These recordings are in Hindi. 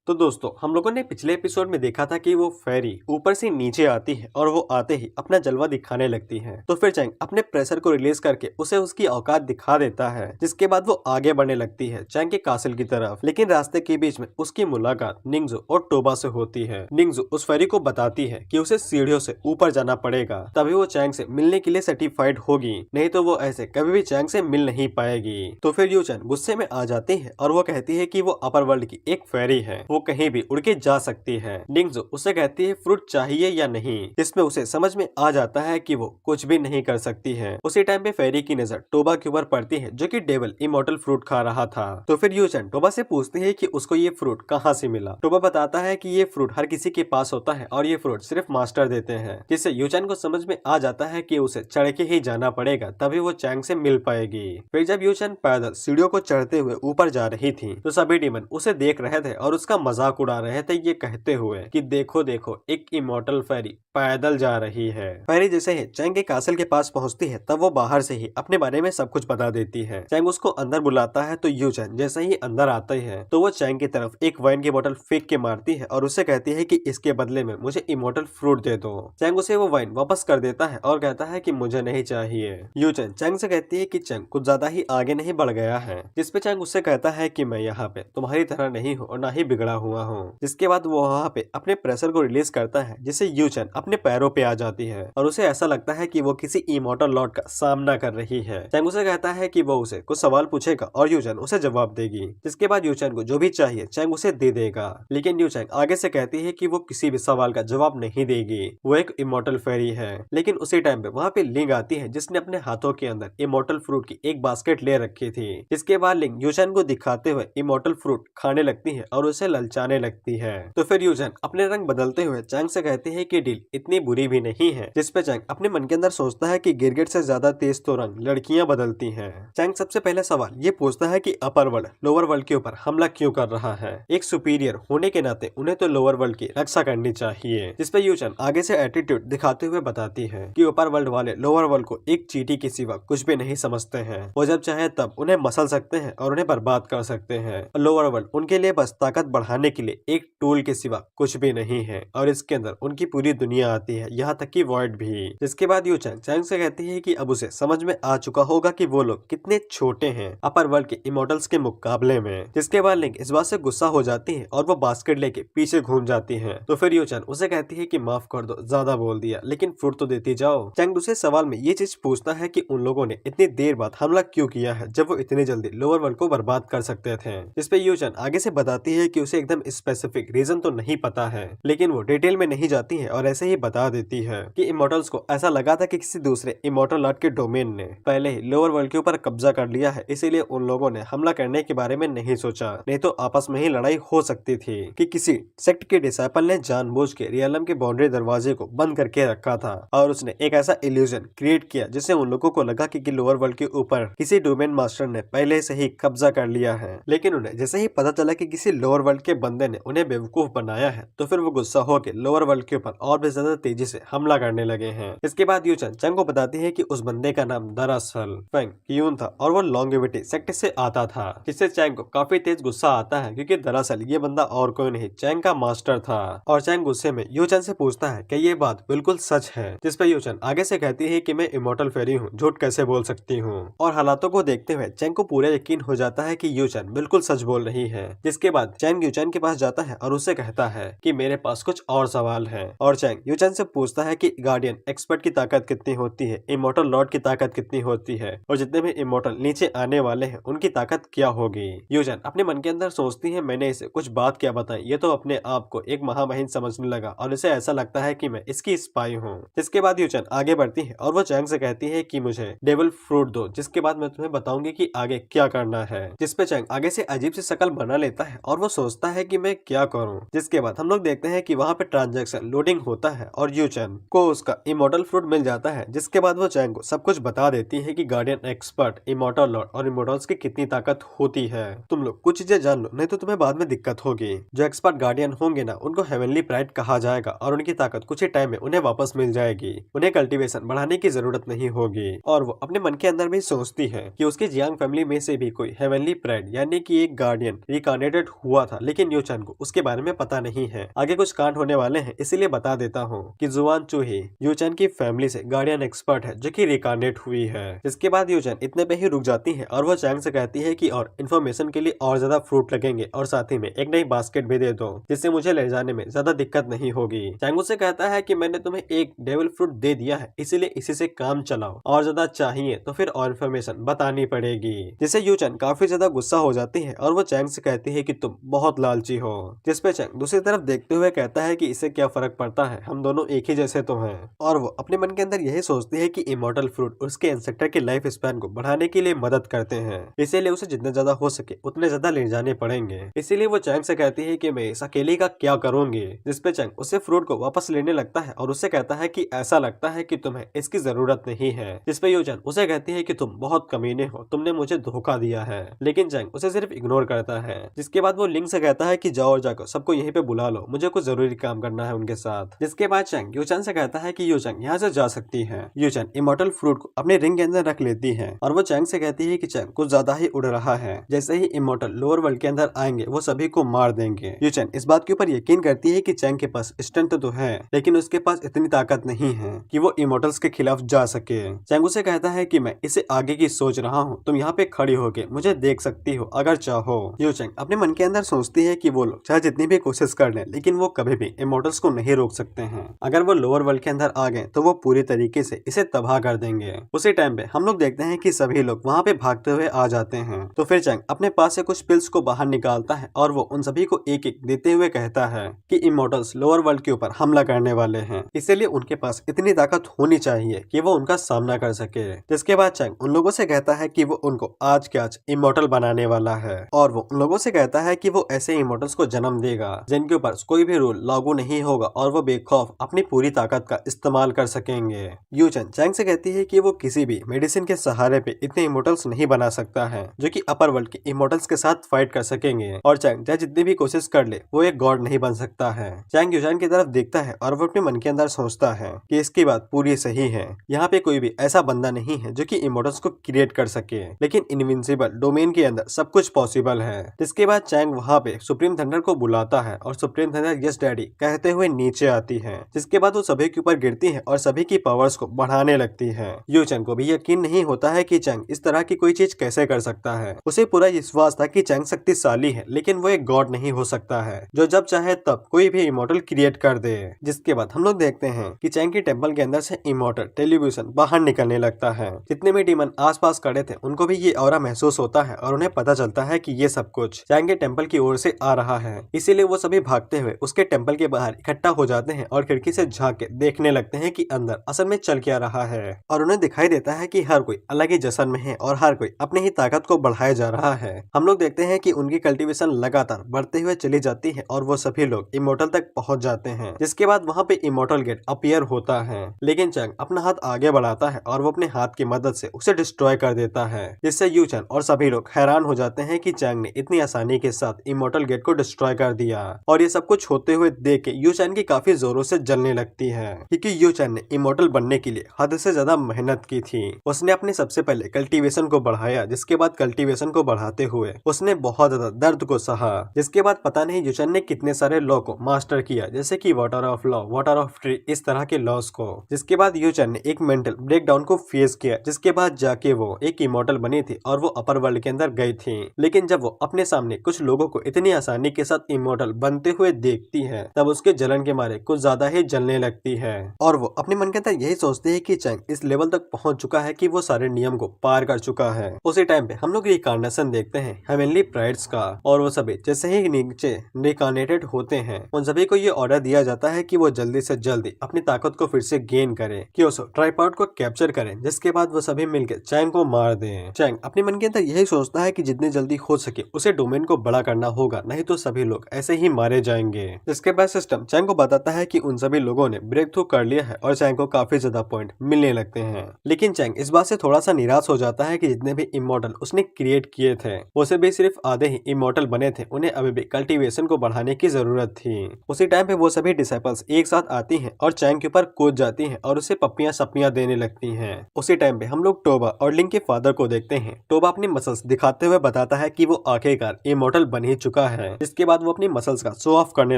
तो दोस्तों हम लोगों ने पिछले एपिसोड में देखा था कि वो फेरी ऊपर से नीचे आती है और वो आते ही अपना जलवा दिखाने लगती है। तो फिर चैंग अपने प्रेशर को रिलीज करके उसे उसकी औकात दिखा देता है, जिसके बाद वो आगे बढ़ने लगती है चैंग के कासिल की तरफ। लेकिन रास्ते के बीच में उसकी मुलाकात निंगजू और टोबा से होती है। निंगजू उस फेरी को बताती है कि उसे सीढ़ियों से ऊपर जाना पड़ेगा, तभी वो चैंग से मिलने के लिए सर्टिफाइड होगी, नहीं तो वो ऐसे कभी भी चैंग से मिल नहीं पाएगी। तो फिर यू चैन गुस्से में आ जाती है और वो कहती है कि वो अपर वर्ल्ड की एक फेरी है, वो कहीं भी उड़ के जा सकती है। निंगजू उससे कहती है फ्रूट चाहिए या नहीं, जिसमें उसे समझ में आ जाता है कि वो कुछ भी नहीं कर सकती है। उसी टाइम पे फेरी की नजर टोबा के ऊपर पड़ती है, जो कि डेविल इमोर्टल फ्रूट खा रहा था। तो फिर यूचन टोबा से पूछती है कि उसको ये फ्रूट कहाँ से मिला। टोबा बताता है कि ये फ्रूट हर किसी के पास होता है और ये फ्रूट सिर्फ मास्टर देते हैं, जिससे यूचन को समझ में आ जाता है कि उसे चढ़ के ही जाना पड़ेगा, तभी वो चैंग से मिल पाएगी। फिर जब यूचन पैदल सीढ़ियों को चढ़ते हुए ऊपर जा रही थी तो सभी डीमन उसे देख रहे थे और उसका मजाक उड़ा रहे थे, ये कहते हुए कि देखो देखो एक इमोर्टल फेरी पैदल जा रही है। फेरी जैसे ही चैंग के कासल के पास पहुंचती है तब वो बाहर से ही अपने बारे में सब कुछ बता देती है। चैंग उसको अंदर बुलाता है तो यूचन जैसे ही अंदर आते है तो वो चैंग की तरफ एक वाइन की बोतल फेंक के मारती है और उससे कहती है कि इसके बदले में मुझे इमोर्टल फ्रूट दे दो। चैंग उसे वो वाइन वापस कर देता है और कहता है कि मुझे नहीं चाहिए। यूचन चैंग से कहती है कि चैंग कुछ ज्यादा ही आगे नहीं बढ़ गया है, जिसपे चैंग उससे कहता है कि मैं यहाँ पे तुम्हारी तरह नहीं हूँ और ना ही बिगड़ा हुआ हूँ। जिसके बाद वो वहाँ पे अपने प्रेशर को रिलीज करता है, जिससे यूचन अपने पैरों पे आ जाती है और उसे ऐसा लगता है कि वो किसी इमोर्टल लॉर्ड का सामना कर रही है। चैंग उसे कहता है कि वो उसे कुछ सवाल पूछेगा और यूचन उसे जवाब देगी, जिसके बाद यूचन को जो भी चाहिए चैंग उसे दे देगा। लेकिन यूचन आगे से कहती है कि वो किसी भी सवाल का जवाब नहीं देगी, वो एक इमोर्टल फेरी है। लेकिन उसी टाइम पे वहाँ पे लिंग आती है, जिसने अपने हाथों के अंदर इमोर्टल फ्रूट की एक बास्केट ले रखी थी। जिसके बाद लिंग यूचन को दिखाते हुए इमोर्टल फ्रूट खाने लगती है और उसे ललचाने लगती है। तो फिर यूचन अपने रंग बदलते हुए चैंग से कहती है कि डील इतनी बुरी भी नहीं है, जिसपे चैंग अपने मन के अंदर सोचता है कि गिरगिट से ज्यादा तेज तो रंग लड़कियां बदलती हैं। चैंग सबसे पहले सवाल ये पूछता है कि अपर वर्ल्ड लोअर वर्ल्ड के ऊपर हमला क्यों कर रहा है। एक सुपीरियर होने के नाते उन्हें तो लोअर वर्ल्ड की रक्षा करनी चाहिए। जिसपे यूचन आगे से एटीट्यूड दिखाते हुए बताती है कि अपर वर्ल्ड वाले लोअर वर्ल्ड को एक चींटी के सिवा कुछ भी नहीं समझते हैं। वो जब चाहे तब उन्हें मसल सकते हैं और उन्हें बर्बाद कर सकते हैं। लोअर वर्ल्ड उनके लिए बस ताकत बढ़ाने के लिए एक टूल के सिवा कुछ भी नहीं है और इसके अंदर उनकी पूरी दुनिया आती है, यहाँ तक कि वॉइड भी। जिसके बाद यू चैंग से कहती है कि अब उसे समझ में आ चुका होगा कि वो लोग कितने छोटे हैं अपर वर्ल्ड के इमोर्टल्स के मुकाबले में। जिसके बाद लिंक इस बात से गुस्सा हो जाती है और वो बास्केट लेके पीछे घूम जाती है। तो फिर यू उसे कहती है कि माफ कर दो, ज्यादा बोल दिया, लेकिन फ्रूट तो देती जाओ। चैंग दूसरे सवाल में ये चीज पूछता है कि उन लोगों ने इतनी देर बाद हमला क्यों किया है जब वो इतनी जल्दी लोअर वर्ल्ड को बर्बाद कर सकते थे। जिसपे यूचन आगे से बताती है कि उसे एकदम स्पेसिफिक रीजन तो नहीं पता है, लेकिन वो डिटेल में नहीं जाती है और ऐसे ही बता देती है कि इमोर्टल्स को ऐसा लगा था कि किसी दूसरे इमोर्टल लॉर्ड के डोमेन ने पहले ही लोअर वर्ल्ड के ऊपर कब्जा कर लिया है, इसीलिए उन लोगों ने हमला करने के बारे में नहीं सोचा, नहीं तो आपस में ही लड़ाई हो सकती थी। कि किसी सेक्ट के डिसाइपल ने जानबूझ के रियलम के बाउंड्री दरवाजे को बंद करके रखा था और उसने एक ऐसा इल्यूजन क्रिएट किया जिससे उन लोगों को लगा कि लोअर वर्ल्ड के ऊपर किसी डोमेन मास्टर ने पहले से ही कब्जा कर लिया है। लेकिन उन्हें जैसे ही पता चला कि किसी लोअर वर्ल्ड के बंदे ने उन्हें बेवकूफ बनाया है तो फिर वो गुस्सा होकर लोअर वर्ल्ड के ऊपर और भी ज्यादा तेजी से हमला करने लगे हैं। इसके बाद यूचन चैंग को बताती है कि उस बंदे का नाम दरअसल फेंग कीयून था और वो लॉन्गेविटी सेक्ट से आता था, जिससे चैंग को काफी तेज गुस्सा आता है क्योंकि दरअसल ये बंदा और कोई नहीं चैंग का मास्टर था। और चैंग गुस्से में यूचन से पूछता है कि ये बात बिल्कुल सच है। जिसपे यूचन आगे से कहती है कि मैं इमोर्टल फेरी हूँ, झूठ कैसे बोल सकती हूँ। और हालातों को देखते हुए चैंग को पूरा यकीन हो जाता है कि यूचन बिल्कुल सच बोल रही है। जिसके बाद चैंग यूचन के पास जाता है और उससे कहता है कि मेरे पास कुछ और सवाल है। और चैंग यूचन से पूछता है कि गार्डियन एक्सपर्ट की ताकत कितनी होती है, इमोर्टल लॉर्ड की ताकत कितनी होती है और जितने भी इमोर्टल नीचे आने वाले हैं उनकी ताकत क्या होगी। यूचन अपने मन के अंदर सोचती है मैंने इसे कुछ बात क्या बताई, ये तो अपने आप को एक महामहिम समझने लगा और इसे ऐसा लगता है कि मैं इसकी स्पाई हूँ। जिसके बाद यूचन आगे बढ़ती है और वो चैंग से कहती है कि मुझे डेविल फ्रूट दो, जिसके बाद मैं तुम्हें बताऊंगी कि आगे क्या करना है। जिसपे चैंग आगे से अजीब सी शक्ल बना लेता है और वो सोचता है कि मैं क्या करूं। जिसके बाद हम लोग देखते हैं कि वहाँ पे ट्रांजैक्शन लोडिंग होता है और यूचन को उसका इमोर्टल फ्रूट मिल जाता है। जिसके बाद वो चैंग को सब कुछ बता देती है कि गार्डियन एक्सपर्ट, इमोर्टल लॉर्ड और इमोर्टल्स की कितनी ताकत होती है। तुम लोग कुछ चीजें जान लो, नहीं तो तुम्हें बाद में दिक्कत होगी। जो एक्सपर्ट गार्डियन होंगे ना उनको हेवनली प्राइड कहा जाएगा और उनकी ताकत कुछ ही टाइम में उन्हें वापस मिल जाएगी। उन्हें कल्टीवेशन बढ़ाने की जरूरत नहीं होगी। और वो अपने मन के अंदर भी सोचती है कि उसकी जियांग फैमिली में से भी कोई हेवनली प्राइड यानी कि एक गार्डियन रिकार्नेटेड हुआ था, लेकिन यूचन को उसके बारे में पता नहीं है। आगे कुछ कांड होने वाले हैं, इसीलिए बता देता हूँ कि जुआन चूही यूचन की फैमिली से गार्डियन एक्सपर्ट है जो कि रिकार्नेट हुई है। जिसके बाद यूचन इतने पे ही रुक जाती है और वो चैंग से कहती है कि और इन्फॉर्मेशन के लिए और ज्यादा फ्रूट लगेंगे और साथ ही में एक नई बास्केट भी दे दो जिससे मुझे ले जाने में ज्यादा दिक्कत नहीं होगी। चैंग उससे कहता है कि मैंने तुम्हें एक डेविल फ्रूट दे दिया है, इसीलिए इसी से काम चलाओ, और ज्यादा चाहिए तो फिर और इन्फॉर्मेशन बतानी पड़ेगी। जिससे यूचन काफी ज्यादा गुस्सा हो जाती है और वो चैंग से कहती है कि तुम बहुत लालची हो। जिसपे चैंग दूसरी तरफ देखते हुए कहता है कि इससे क्या फर्क पड़ता है, हम दोनों एक ही जैसे तो हैं। और वो अपने मन के अंदर यही सोचती है कि इमॉर्टल फ्रूट उसके इंसेक्टर के लाइफ स्पैन को बढ़ाने के लिए मदद करते हैं, इसीलिए उसे जितने ज्यादा हो सके उतने ज्यादा ले जाने पड़ेंगे। इसीलिए वो चैंग से कहती है कि मैं इस अकेले का क्या करूंगी। जिसपे चैंग उससे फ्रूट को वापस लेने लगता है और उससे कहता है कि ऐसा लगता है कि तुम्हें इसकी जरूरत नहीं है। जिसपे यूचन उसे कहती है कि तुम बहुत कमीने हो, तुमने मुझे धोखा दिया है। लेकिन चैंग उसे सिर्फ इग्नोर करता है। जिसके बाद वो लिंग से कहता है कि जाओ और जाकर सबको यहीं पे बुला लो, मुझे कुछ जरूरी काम करना है उनके साथ। जिसके बाद चैंग यूचन से कहता है कि यूचन यहाँ से जा सकती है। यूचन इमॉर्टल फ्रूट को अपने रिंग के अंदर रख लेती है और वो चैंग से कहती है कि चैंग कुछ ज्यादा ही उड़ रहा है, जैसे ही इमॉर्टल लोअर वर्ल्ड के अंदर आएंगे वो सभी को मार देंगे। यूचन इस बात के ऊपर यकीन करती है कि चैंग के पास स्ट्रेंथ तो है, लेकिन उसके पास इतनी ताकत नहीं है कि वो इमॉर्टल्स के खिलाफ जा सके। चैंग उसे कहता है कि मैं इसे आगे की सोच रहा हूँ, तुम यहाँ पे खड़ी होके मुझे देख सकती हो अगर चाहो। यूचन अपने मन के अंदर सोचती है कि वो लोग चाहे जितनी भी कोशिश कर लें, लेकिन वो कभी भी इमॉर्टल्स को नहीं रोक सकते हैं। अगर वो लोअर वर्ल्ड के अंदर आ गए तो वो पूरी तरीके से इसे तबाह कर देंगे। उसी टाइम पे हम लोग देखते हैं कि सभी लोग वहाँ पे भागते हुए आ जाते हैं। तो फिर चैंग अपने पास से कुछ पिल्स को बाहर निकालता है और वो उन सभी को एक एक देते हुए कहता है कि इमॉर्टल्स लोअर वर्ल्ड के ऊपर हमला करने वाले हैं, इसीलिए उनके पास इतनी ताकत होनी चाहिए कि वो उनका सामना कर सके। जिसके बाद चैंग उन लोगों से कहता है कि वो उनको आज के आज इमॉर्टल बनाने वाला है और वो उन लोगों से कहता है कि वो ऐसे इमॉर्टल्स को जन्म देगा जिनके ऊपर कोई भी रूल लागू नहीं होगा और वो बेखौफ अपनी पूरी ताकत का इस्तेमाल कर सकेंगे। यूचन चैंग से कहती है कि वो किसी भी मेडिसिन के सहारे पे इतने इमॉर्टल्स नहीं बना सकता है जो कि अपर वर्ल्ड के इमॉर्टल्स के साथ फाइट कर सकेंगे, और चैंग चाहे जितनी भी कोशिश कर ले वो एक गॉड नहीं बन सकता है। चैंग यूचन की तरफ देखता है और वो अपने मन के अंदर सोचता है कि इसकी बात पूरी सही है, यहाँ पे कोई भी ऐसा बंदा नहीं है जो कि इमॉर्टल्स को क्रिएट कर सके, लेकिन इनविंसिबल डोमेन के अंदर सब कुछ पॉसिबल है। जिसके बाद चैंग वहाँ पे सुप्रीम थंडर को बुलाता है और सुप्रीम थंडर यस डैडी कहते हुए नीचे आती है। जिसके बाद वो सभी के ऊपर गिरती है और सभी की पावर्स को बढ़ाने लगती है। यूचन को भी यकीन नहीं होता है कि चैंग इस तरह की कोई चीज कैसे कर सकता है। उसे पूरा विश्वास था कि चैंग शक्तिशाली है, लेकिन वो एक गॉड नहीं हो सकता है जो जब चाहे तब कोई भी इमॉर्टल क्रिएट कर दे। जिसके बाद हम लोग देखते हैं कि चैंग की टेम्पल के अंदर से इमॉर्टल टेलीविजन बाहर निकलने लगता है। जितने भी डीमन आसपास खड़े थे उनको भी ये ऑरा महसूस होता है और उन्हें पता चलता है कि ये सब कुछ चैंग के टेम्पल की ओर से आ रहा है। इसीलिए वो सभी भागते हुए उसके टेम्पल के बाहर इकट्ठा हो जाते हैं और खिड़की से झांक के देखने लगते हैं कि अंदर असल में चल क्या रहा है। और उन्हें दिखाई देता है कि हर कोई अलग ही जश्न में है और हर कोई अपनी ही ताकत को बढ़ाया जा रहा है। हम लोग देखते हैं कि उनकी कल्टीवेशन लगातार बढ़ते हुए चली जाती है और वो सभी लोग इमॉर्टल तक पहुंच जाते हैं। जिसके बाद वहाँ पे इमॉर्टल गेट अपीयर होता है, लेकिन चैंग अपना हाथ आगे बढ़ाता है और वो अपने हाथ की मदद से उसे डिस्ट्रॉय कर देता है। जिससे यूचन और सभी लोग हैरान हो जाते हैं कि चैंग ने इतनी आसानी के साथ इमॉर्टल गेट को डिस्ट्रॉय कर दिया। और ये सब कुछ होते हुए देख के यूचन की काफी जोरों से जलने लगती है, क्योंकि यूचन ने इमॉर्टल बनने के लिए हद से ज्यादा मेहनत की थी। उसने अपने सबसे पहले कल्टीवेशन को बढ़ाया, जिसके बाद कल्टीवेशन को बढ़ाते हुए उसने बहुत ज्यादा दर्द को सहा। जिसके बाद पता नहीं यूचन ने कितने सारे लॉ को मास्टर किया, जैसे कि water of law, water of tree, इस तरह के लॉस को। जिसके बाद यूचन ने एक मेंटल ब्रेकडाउन को फेस किया, जिसके बाद जाके वो एक इमॉर्टल बनी थी और वो अपर वर्ल्ड के अंदर गई थी। लेकिन जब वो अपने सामने कुछ लोगों को इतनी आसानी के साथ इमॉर्टल बनते हुए देखती है, तब उसके जलन के मारे कुछ ज्यादा ही जलने लगती है और वो अपने मन के अंदर यही सोचती है कि चैंग इस लेवल तक पहुंच चुका है कि वो सारे नियम को पार कर चुका है। उसी टाइम पे हम लोग रिकार्नेशन देखते हैं हेवनली प्राइड्स का, और वो सभी जैसे ही नीचे रिकार्नेटेड होते हैं उन सभी को ये ऑर्डर दिया जाता है कि वो जल्दी से जल्दी अपनी ताकत को फिर से गेन करें, कि उस ट्राइपॉड को कैप्चर करें। जिसके बाद वो सभी मिलकर चैंग को मार दें। चैंग अपने मन के अंदर यही सोचता है कि जितनी जल्दी हो सके उसे डोमेन को बड़ा करना होगा, नहीं तो सभी लोग ऐसे ही मारे जाएंगे। इसके बाद सिस्टम चैंग को बताता है कि उन सभी लोगों ने ब्रेक थ्रू कर लिया है और चैंग को काफी ज्यादा पॉइंट मिलने लगते हैं। लेकिन चैंग इस बात से थोड़ा सा निराश हो जाता है कि जितने भी इमॉर्टल उसने क्रिएट किए थे उसे भी सिर्फ आधे ही इमॉर्टल बने थे, उन्हें अभी भी कल्टीवेशन को बढ़ाने की जरूरत थी। उसी टाइम पे वो सभी डिसाइपल्स एक साथ आती हैं और चैंग के ऊपर कूद जाती हैं और उसे पप्पियां सप्पियां देने लगती हैं। उसी टाइम पे हम लोग टोबा और लिंग के फादर को देखते हैं। टोबा अपनी मसल्स दिखाते हुए बताता है कि वो आखिरकार इमॉर्टल बन ही चुका चुका है, जिसके बाद वो अपनी मसल्स का शो ऑफ करने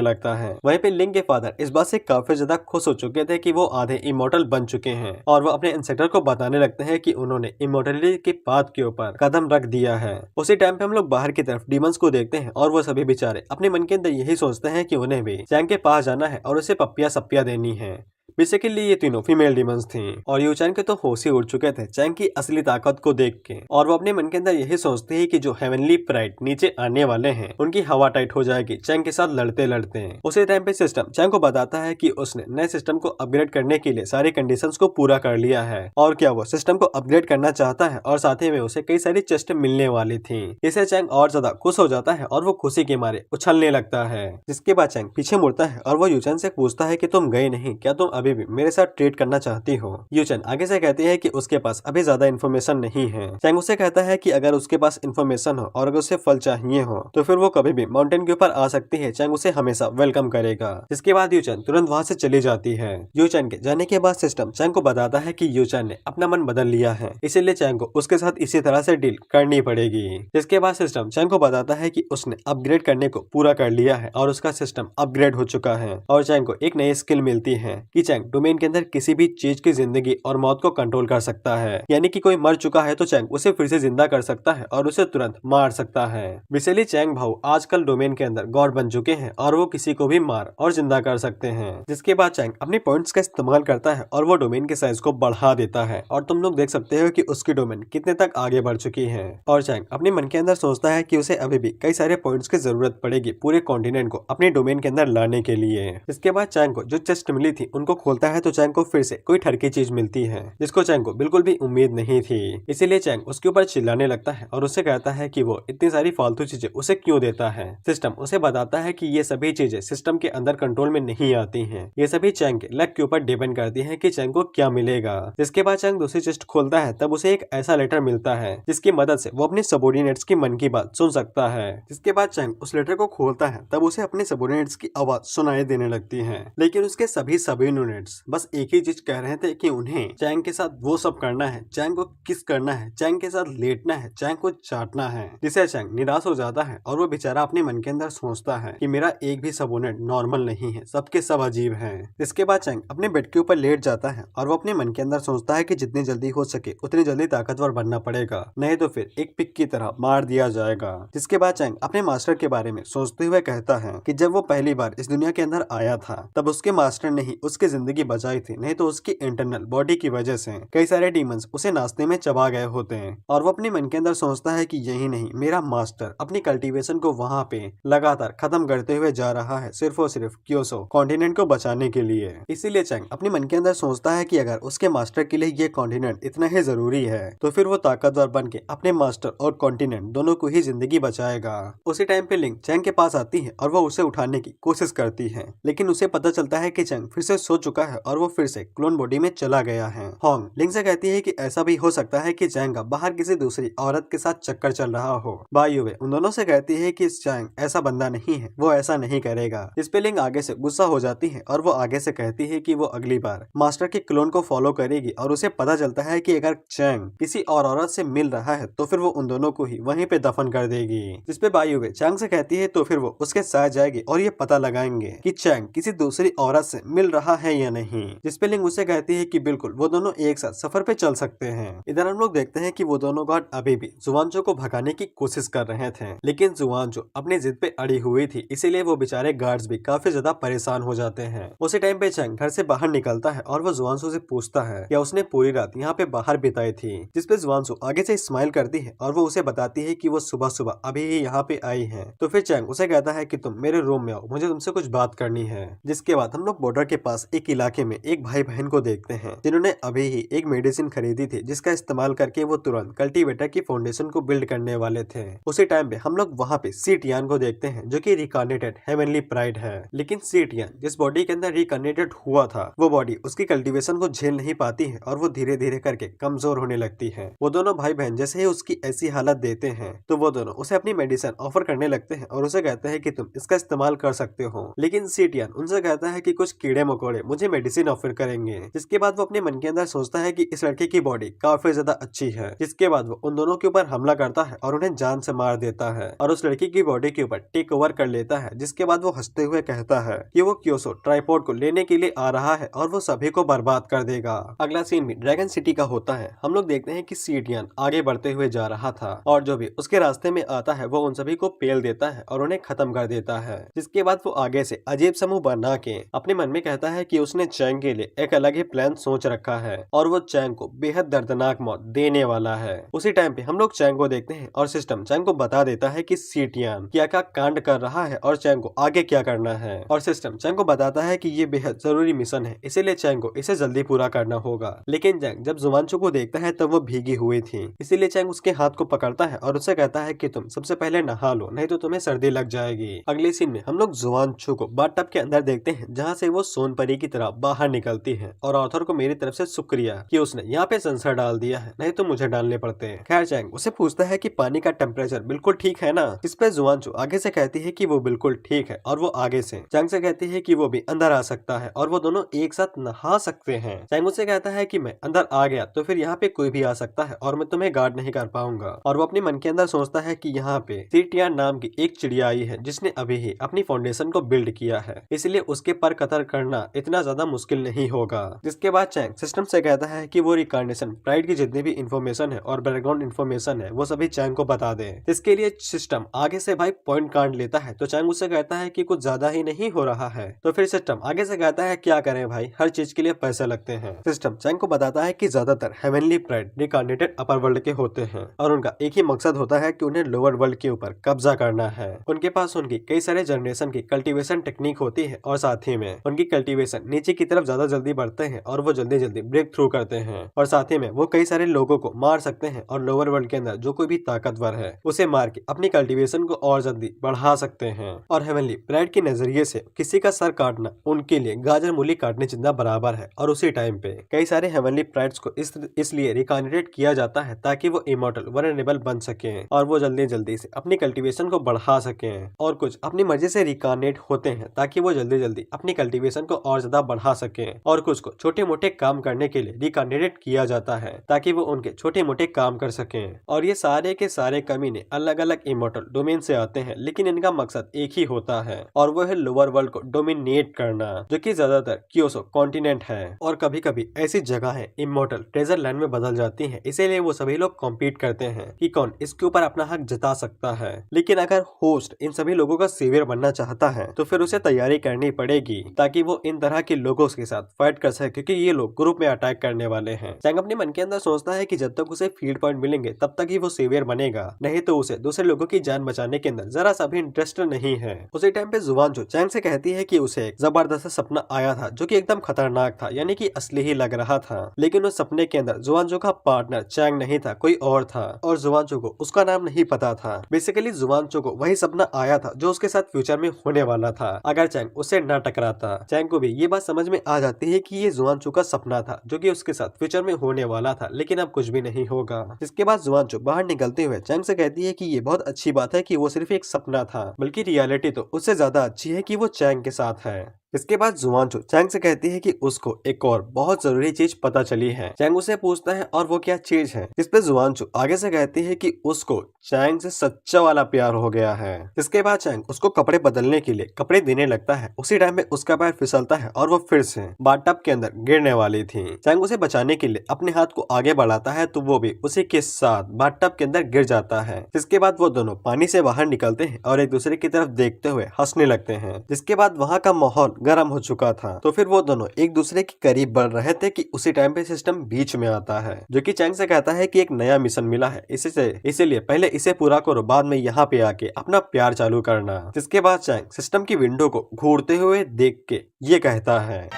लगता है। वहीं पे लिंग के फादर इस बात से काफी ज्यादा खुश हो चुके थे कि वो आधे इमोर्टल बन चुके हैं और वो अपने इंस्ट्रक्टर को बताने लगते हैं कि उन्होंने इमोर्टलिटी के पाथ के ऊपर कदम रख दिया है। उसी टाइम पे हम लोग बाहर की तरफ डीमंस को देखते हैं और वो सभी बेचारे अपने मन के अंदर यही सोचते हैं कि उन्हें भी चैंग के पास जाना है और उसे पप्पिया सप्पिया देनी है। बेसिकली ये तीनों फीमेल डीमंस थी और यूचैन के तो होश ही उड़ चुके थे चैंग की असली ताकत को देख के, और वो अपने मन के अंदर यही सोचते हैं कि जो हेवनली प्राइड नीचे आने वाले हैं उनकी हवा टाइट हो जाएगी चैंग के साथ लड़ते लड़ते। उसी टाइम पे सिस्टम चैंग को बताता है कि उसने नए सिस्टम को अपग्रेड करने के लिए सारी कंडीशंस को पूरा कर लिया है और क्या वो सिस्टम को अपग्रेड करना चाहता है, और साथ ही में उसे कई सारी चेस्ट मिलने वाली थी। इसे चैंग और ज्यादा खुश हो जाता है और वो खुशी के मारे उछलने लगता है। जिसके बाद चैंग पीछे मुड़ता है और वो यूचैन से पूछता है कि तुम गए नहीं, क्या तुम अभी भी मेरे साथ ट्रेड करना चाहती हो? यूचैन आगे से कहती है कि उसके पास अभी ज्यादा इन्फॉर्मेशन नहीं है। चैंग उसे कहता है कि अगर उसके पास इन्फॉर्मेशन हो और अगर उसे फल चाहिए हो तो फिर वो कभी भी माउंटेन के ऊपर आ सकती है, चैंग उसे हमेशा वेलकम करेगा। जिसके बाद यूचैन तुरंत वहाँ से चली जाती है। यूचैन के जाने के बाद सिस्टम चैंग को बताता है कि यूचैन ने अपना मन बदल लिया है, इसीलिए चैंग को उसके साथ इसी तरह से डील करनी पड़ेगी। जिसके बाद सिस्टम चैंग को बताता है कि उसने अपग्रेड करने को पूरा कर लिया है और उसका सिस्टम अपग्रेड हो चुका है और चैंग को एक नई स्किल मिलती है कि चैंग डोमेन के अंदर किसी भी चीज की जिंदगी और मौत को कंट्रोल कर सकता है। यानी कि कोई मर चुका है तो चैंग उसे फिर से जिंदा कर सकता है और उसे तुरंत मार सकता है। बेसिकली चैंग भाऊ आजकल डोमेन के अंदर गॉड बन चुके हैं और वो किसी को भी मार और जिंदा कर सकते हैं। जिसके बाद चैंग अपने पॉइंट्स का इस्तेमाल करता है और वो डोमेन के साइज को बढ़ा देता है और तुम लोग देख सकते हो कि उसकी डोमेन कितने तक आगे बढ़ चुकी है। और चैंग अपने मन के अंदर सोचता है कि उसे अभी भी कई सारे पॉइंट्स की जरूरत पड़ेगी पूरे कॉन्टिनेंट को अपने डोमेन के अंदर लाने के लिए। इसके बाद चैंग को जो चेस्ट मिली थी उनको खोलता है तो चैंग को फिर से कोई ठरकी चीज मिलती है जिसको चैंग को बिल्कुल भी उम्मीद नहीं थी। इसीलिए चैंग उसके ऊपर चिल्लाने लगता है और उससे कहता है कि वो इतनी सारी फालतू चीजें उसे क्यों देता है। सिस्टम उसे बताता है कि ये सभी चीजें सिस्टम के अंदर कंट्रोल में नहीं आती हैं, ये सभी चैंग के लक के ऊपर डिपेंड करती है कि चैंग को क्या मिलेगा। जिसके बाद चैंग दूसरी चेस्ट खोलता है तब उसे एक ऐसा लेटर मिलता है जिसकी मदद से वो अपने सबॉर्डिनेट्स की मन की बात सुन सकता है। जिसके बाद चैंग उस लेटर को खोलता है तब उसे अपने सबॉर्डिनेट्स की आवाज सुनाई देने लगती है, लेकिन उसके सभी सबॉर्डिनेट्स बस एक ही चीज कह रहे थे कि उन्हें चैंग के साथ वो सब करना है, चैंग को किस करना है, चैंग के साथ लेटना है, चैंग को चाटना है। जिससे चैंग निराश हो जाता है और वो बेचारा अपने मन के अंदर सोचता है कि मेरा एक भी सबॉर्डिनेट नॉर्मल नहीं है, सबके सब अजीब हैं। इसके बाद चैंग अपने बेड के ऊपर लेट जाता है और वो अपने मन के अंदर सोचता है कि जितनी जल्दी हो सके उतनी जल्दी ताकतवर बनना पड़ेगा, नहीं तो फिर एक पिक की तरह मार दिया जाएगा। जिसके बाद चैंग अपने मास्टर के बारे में सोचते हुए कहता है कि जब वो पहली बार इस दुनिया के अंदर आया था तब उसके मास्टर ने ही उसकी जिंदगी बचाई थी, नहीं तो उसकी इंटरनल बॉडी की वजह से कई सारे डीमंस उसे नाश्ते में चबा गए होते हैं। और वो अपने मन के अंदर सोचता है कि यही नहीं, मेरा मास्टर अपनी कल्टीवेशन को वहाँ पे लगातार खत्म करते हुए जा रहा है सिर्फ और सिर्फ क्योसो कॉन्टिनेंट को बचाने के लिए। इसीलिए चैंग अपने मन के अंदर सोचता है कि अगर उसके मास्टर के लिए ये कॉन्टिनेंट इतना ही जरूरी है तो फिर वो ताकतवर बन के अपने मास्टर और कॉन्टिनेंट दोनों को ही जिंदगी बचाएगा। उसी टाइम पे लिंग चैंग के पास आती है और वो उसे उठाने की कोशिश करती है, लेकिन उसे पता चलता है कि चैंग फिर से सो चुका है और वो फिर से क्लोन बॉडी में चला गया है। होंग लिंग से कहती है कि ऐसा भी हो सकता है कि चैंग का बाहर किसी दूसरी औरत के साथ चक्कर चल रहा हो। बायुवे उन दोनों से कहती है कि चैंग ऐसा बंदा नहीं है, वो ऐसा नहीं करेगा। इस पे लिंग आगे से गुस्सा हो जाती है और वो आगे से कहती है कि वो अगली बार मास्टर के क्लोन को फॉलो करेगी और उसे पता चलता है कि अगर चैंग किसी और औरत से मिल रहा है तो फिर वो उन दोनों को ही वहीं पे दफन कर देगी। जिस पे बायुवे चैंग से कहती है तो फिर वो उसके साथ जाएगी और ये पता लगाएंगे कि चैंग किसी दूसरी औरत से मिल रहा है या नहीं। जिस पे लिंग उसे कहती है कि बिल्कुल वो दोनों एक साथ सफर पे चल सकते हैं। इधर हम लोग देखते हैं कि वो दोनों गार्ड अभी भी जुआनचो को भगाने की कोशिश कर रहे थे, लेकिन जुआनचो अपनी जिद पे अड़ी हुई थी, इसीलिए वो बेचारे गार्ड्स भी काफी ज्यादा परेशान हो जाते हैं। उसी टाइम पे चैंग घर से बाहर निकलता है और वो जुआनचो से पूछता है क्या उसने पूरी रात यहाँ पे बाहर बिताई थी। जिसपे जुआनचो आगे से स्माइल करती है और वो उसे बताती है कि वो सुबह सुबह अभी ही यहाँ पे आई है। तो फिर चैंग उसे कहता है कि तुम मेरे रूम में आओ, मुझे तुमसे कुछ बात करनी है। जिसके बाद हम लोग बॉर्डर के पास एक इलाके में एक भाई बहन को देखते हैं जिन्होंने अभी ही एक मेडिसिन खरीदी थी जिसका इस्तेमाल करके वो तुरंत कल्टीवेटर की फाउंडेशन को बिल्ड करने वाले थे। उसी टाइम पे हम लोग वहाँ पे सी टियान को देखते हैं जो कि रिकार्नेटेड हेवनली प्राइड है, लेकिन सी टियान जिस बॉडी के अंदर रिकार्नेटेड हुआ था वो बॉडी उसकी कल्टीवेशन को झेल नहीं पाती है और वो धीरे धीरे करके कमजोर होने लगती है। वो दोनों भाई बहन जैसे ही उसकी ऐसी हालत देते हैं तो वो दोनों उसे अपनी मेडिसिन ऑफर करने लगते हैं और उसे कहते हैं कि तुम इसका इस्तेमाल कर सकते हो, लेकिन सी टियान उनसे कहता है कि कुछ कीड़े मकोड़े मुझे मेडिसिन ऑफर करेंगे। जिसके बाद वो अपने मन के अंदर सोचता है कि इस लड़के की बॉडी काफी ज्यादा अच्छी है। जिसके बाद वो उन दोनों के ऊपर हमला करता है और उन्हें जान से मार देता है और उस लड़की की बॉडी के ऊपर टेक ओवर कर लेता है। जिसके बाद वो हंसते हुए कहता है कि वो क्योसो ट्राइपॉड को लेने के लिए आ रहा है और वो सभी को बर्बाद कर देगा। अगला सीन भी ड्रैगन सिटी का होता है। हम लोग देखते हैं कि सीटियन आगे बढ़ते हुए जा रहा था और जो भी उसके रास्ते में आता है वो उन सभी को पेल देता है और उन्हें खत्म कर देता है। जिसके बाद वो आगे से अजीब समूह बना के अपने मन में कहता है कि उसने चैंग के लिए एक अलग ही प्लान सोच रखा है और वो चैंग को बेहद दर्दनाक मौत देने वाला है। उसी टाइम पे हम लोग चैंग को देखते हैं और सिस्टम चैंग को बता देता है कि सीटियन क्या क्या कांड कर रहा है और चैंग को आगे क्या करना है। और सिस्टम चैंग को बताता है कि ये बेहद जरूरी मिशन है, इसीलिए चैंग को इसे जल्दी पूरा करना होगा। लेकिन चैंग जब जुमानचू को देखता है तब वो भीगी हुई थी, इसीलिए चैंग उसके हाथ को पकड़ता है और उससे कहता है कि तुम सबसे पहले नहा लो, नहीं तो तुम्हें सर्दी लग जाएगी। अगले सीन में हम लोग जुआनचू को बाथटब के अंदर देखते हैं जहाँ से वो सोनपरी की तरह बाहर निकलती है और ऑथर को मेरी तरफ से शुक्रिया कि उसने यहाँ पे सेंसर डाल दिया है, नहीं तो मुझे डालने पड़ते हैं। खैर चैंग उसे पूछता है कि पानी का टेम्परेचर बिल्कुल ठीक है ना। इस पे जुआनचू आगे से कहती है कि वो बिल्कुल ठीक है और वो आगे से चैंग से कहती है कि वो भी अंदर आ सकता है और वो दोनों एक साथ नहा सकते हैं। चैंग उससे कहता है कि मैं अंदर आ गया तो फिर यहाँ पे कोई भी आ सकता है और मैं तुम्हें गार्ड नहीं कर पाऊंगा। और वो अपने मन के अंदर सोचता है कि यहाँ पे सीटियन नाम की एक चिड़िया आई है जिसने अभी ही अपनी फाउंडेशन को बिल्ड किया है, इसलिए उसके पर कतर करना इतना ज्यादा मुश्किल नहीं होगा। जिसके बाद चैंग सिस्टम से कहता है कि वो रिकार्नेशन प्राइड की जितनी भी इंफॉर्मेशन है और बैकग्राउंड इंफॉर्मेशन है वो सभी चैंग को बता दे। इसके लिए सिस्टम आगे से भाई पॉइंट कांड लेता है तो चैंग उससे कहता है कि कुछ ज्यादा ही नहीं हो रहा है। तो फिर सिस्टम आगे से कहता है क्या करें भाई, हर चीज के लिए पैसे लगते हैं। सिस्टम चैंग को बताता है कि ज्यादातर हेवनली प्राइड रिकार्नेटेड अपर वर्ल्ड के होते हैं और उनका एक ही मकसद होता है कि उन्हें लोअर वर्ल्ड के ऊपर कब्जा करना है। उनके पास उनकी कई सारे जनरेशन की कल्टीवेशन टेक्निक होती है और साथ ही में उनकी कल्टीवेशन नीचे की तरफ ज्यादा जल्दी बढ़ते हैं और वो जल्दी जल्दी ब्रेक थ्रू करते हैं और साथ ही में वो कई सारे लोगों को मार सकते हैं और लोअर वर्ल्ड के अंदर जो कोई भी ताकतवर है उसे मार के अपनी कल्टीवेशन को और जल्दी बढ़ा सकते हैं। और हेवनली प्राइड के नजरिए से किसी का सर काटना उनके लिए गाजर मूली काटने जितना बराबर है और उसी टाइम पे कई सारे हेवनली प्राइड्स को इसलिए रिकार्नेट किया जाता है ताकि वो इमॉर्टल वल्नरेबल बन सके और वो जल्दी जल्दी से अपनी कल्टीवेशन को बढ़ा सके। और कुछ अपनी मर्जी से रिकार्नेट होते हैं ताकि वो जल्दी जल्दी अपनी कल्टीवेशन को और ज्यादा बढ़ा सके और कुछ को छोटे मोटे काम करने के लिए रिकार्नेट किया जाता है ताकि वो उनके छोटे मोटे काम कर सके। और ये सारे के सारे कमीने अलग अलग इमॉर्टल डोमेन से आते हैं लेकिन इनका मकसद एक ही होता है और वो है लोअर वर्ल्ड को डोमिनेट करना, जो कि ज्यादातर क्योसो कॉन्टिनेंट है और कभी कभी ऐसी जगह है इमॉर्टल ट्रेजर लैंड में बदल जाती है। इसीलिए वो सभी लोग कॉम्पीट करते हैं कि कौन इसके ऊपर अपना हक जता सकता है। लेकिन अगर होस्ट इन सभी लोगों का सेवियर बनना चाहता है तो फिर उसे तैयारी करनी पड़ेगी ताकि वो इन तरह के लोगों के साथ फाइट कर सके, क्योंकि ये लोग ग्रुप में अटैक करने वाले हैं। चैंग अपने मन के अंदर सोचता है कि जब तक उसे फील्ड पॉइंट मिलेंगे तब तक ही वो सेवियर बनेगा, नहीं तो उसे दूसरे लोगों की जान बचाने के अंदर जरा सा भी इंटरेस्ट नहीं है। उसी टाइम पे जुआनचू चैंग से कहती है कि उसे एक जबरदस्त सपना आया था जो कि एकदम खतरनाक था, यानी कि असली ही लग रहा था। लेकिन उस सपने के अंदर जुआनचू का पार्टनर चैंग नहीं था, कोई और था और जुआनचू को उसका नाम नहीं पता था। बेसिकली जुआनचू को वही सपना आया था जो उसके साथ फ्यूचर में होने वाला था अगर चैंग उससे न टकराता। चैंग को भी ये बात समझ में आ जाती है कि ये जुआनचू का सपना था जो कि उसके साथ फ्यूचर में होने वाला था, लेकिन अब कुछ भी नहीं होगा। जिसके बाद जुआनचू बाहर निकलते हुए चैंग से कहती है कि ये बहुत अच्छी बात है कि वो सिर्फ एक सपना था, बल्कि रियलिटी तो उससे ज्यादा अच्छी है कि वो चैंग के साथ है। इसके बाद जुआनचू चैंग से कहती है कि उसको एक और बहुत जरूरी चीज पता चली है। चैंग उसे पूछता है और वो क्या चीज है। इस पे जुआनचू आगे से कहती है कि उसको चैंग से सच्चा वाला प्यार हो गया है। इसके बाद चैंग उसको कपड़े बदलने के लिए कपड़े देने लगता है। उसी टाइम में उसका पैर फिसलता है और वो फिर से बाथटब के अंदर गिरने वाली थी। चैंग उसे बचाने के लिए अपने हाथ को आगे बढ़ाता है तो वो भी उसी के साथ बाथटब के अंदर गिर जाता है। जिसके बाद वो दोनों पानी से बाहर निकलते हैं और एक दूसरे की तरफ देखते हुए हंसने लगते हैं। जिसके बाद वहाँ का माहौल गर्म हो चुका था तो फिर वो दोनों एक दूसरे के करीब बढ़ रहे थे कि उसी टाइम पे सिस्टम बीच में आता है, जो कि चैंग से कहता है कि एक नया मिशन मिला है, इसीलिए पहले इसे पूरा करो, बाद में यहाँ पे आके अपना प्यार चालू करना। जिसके बाद चैंग सिस्टम की विंडो को घूरते हुए देख के ये कहता है,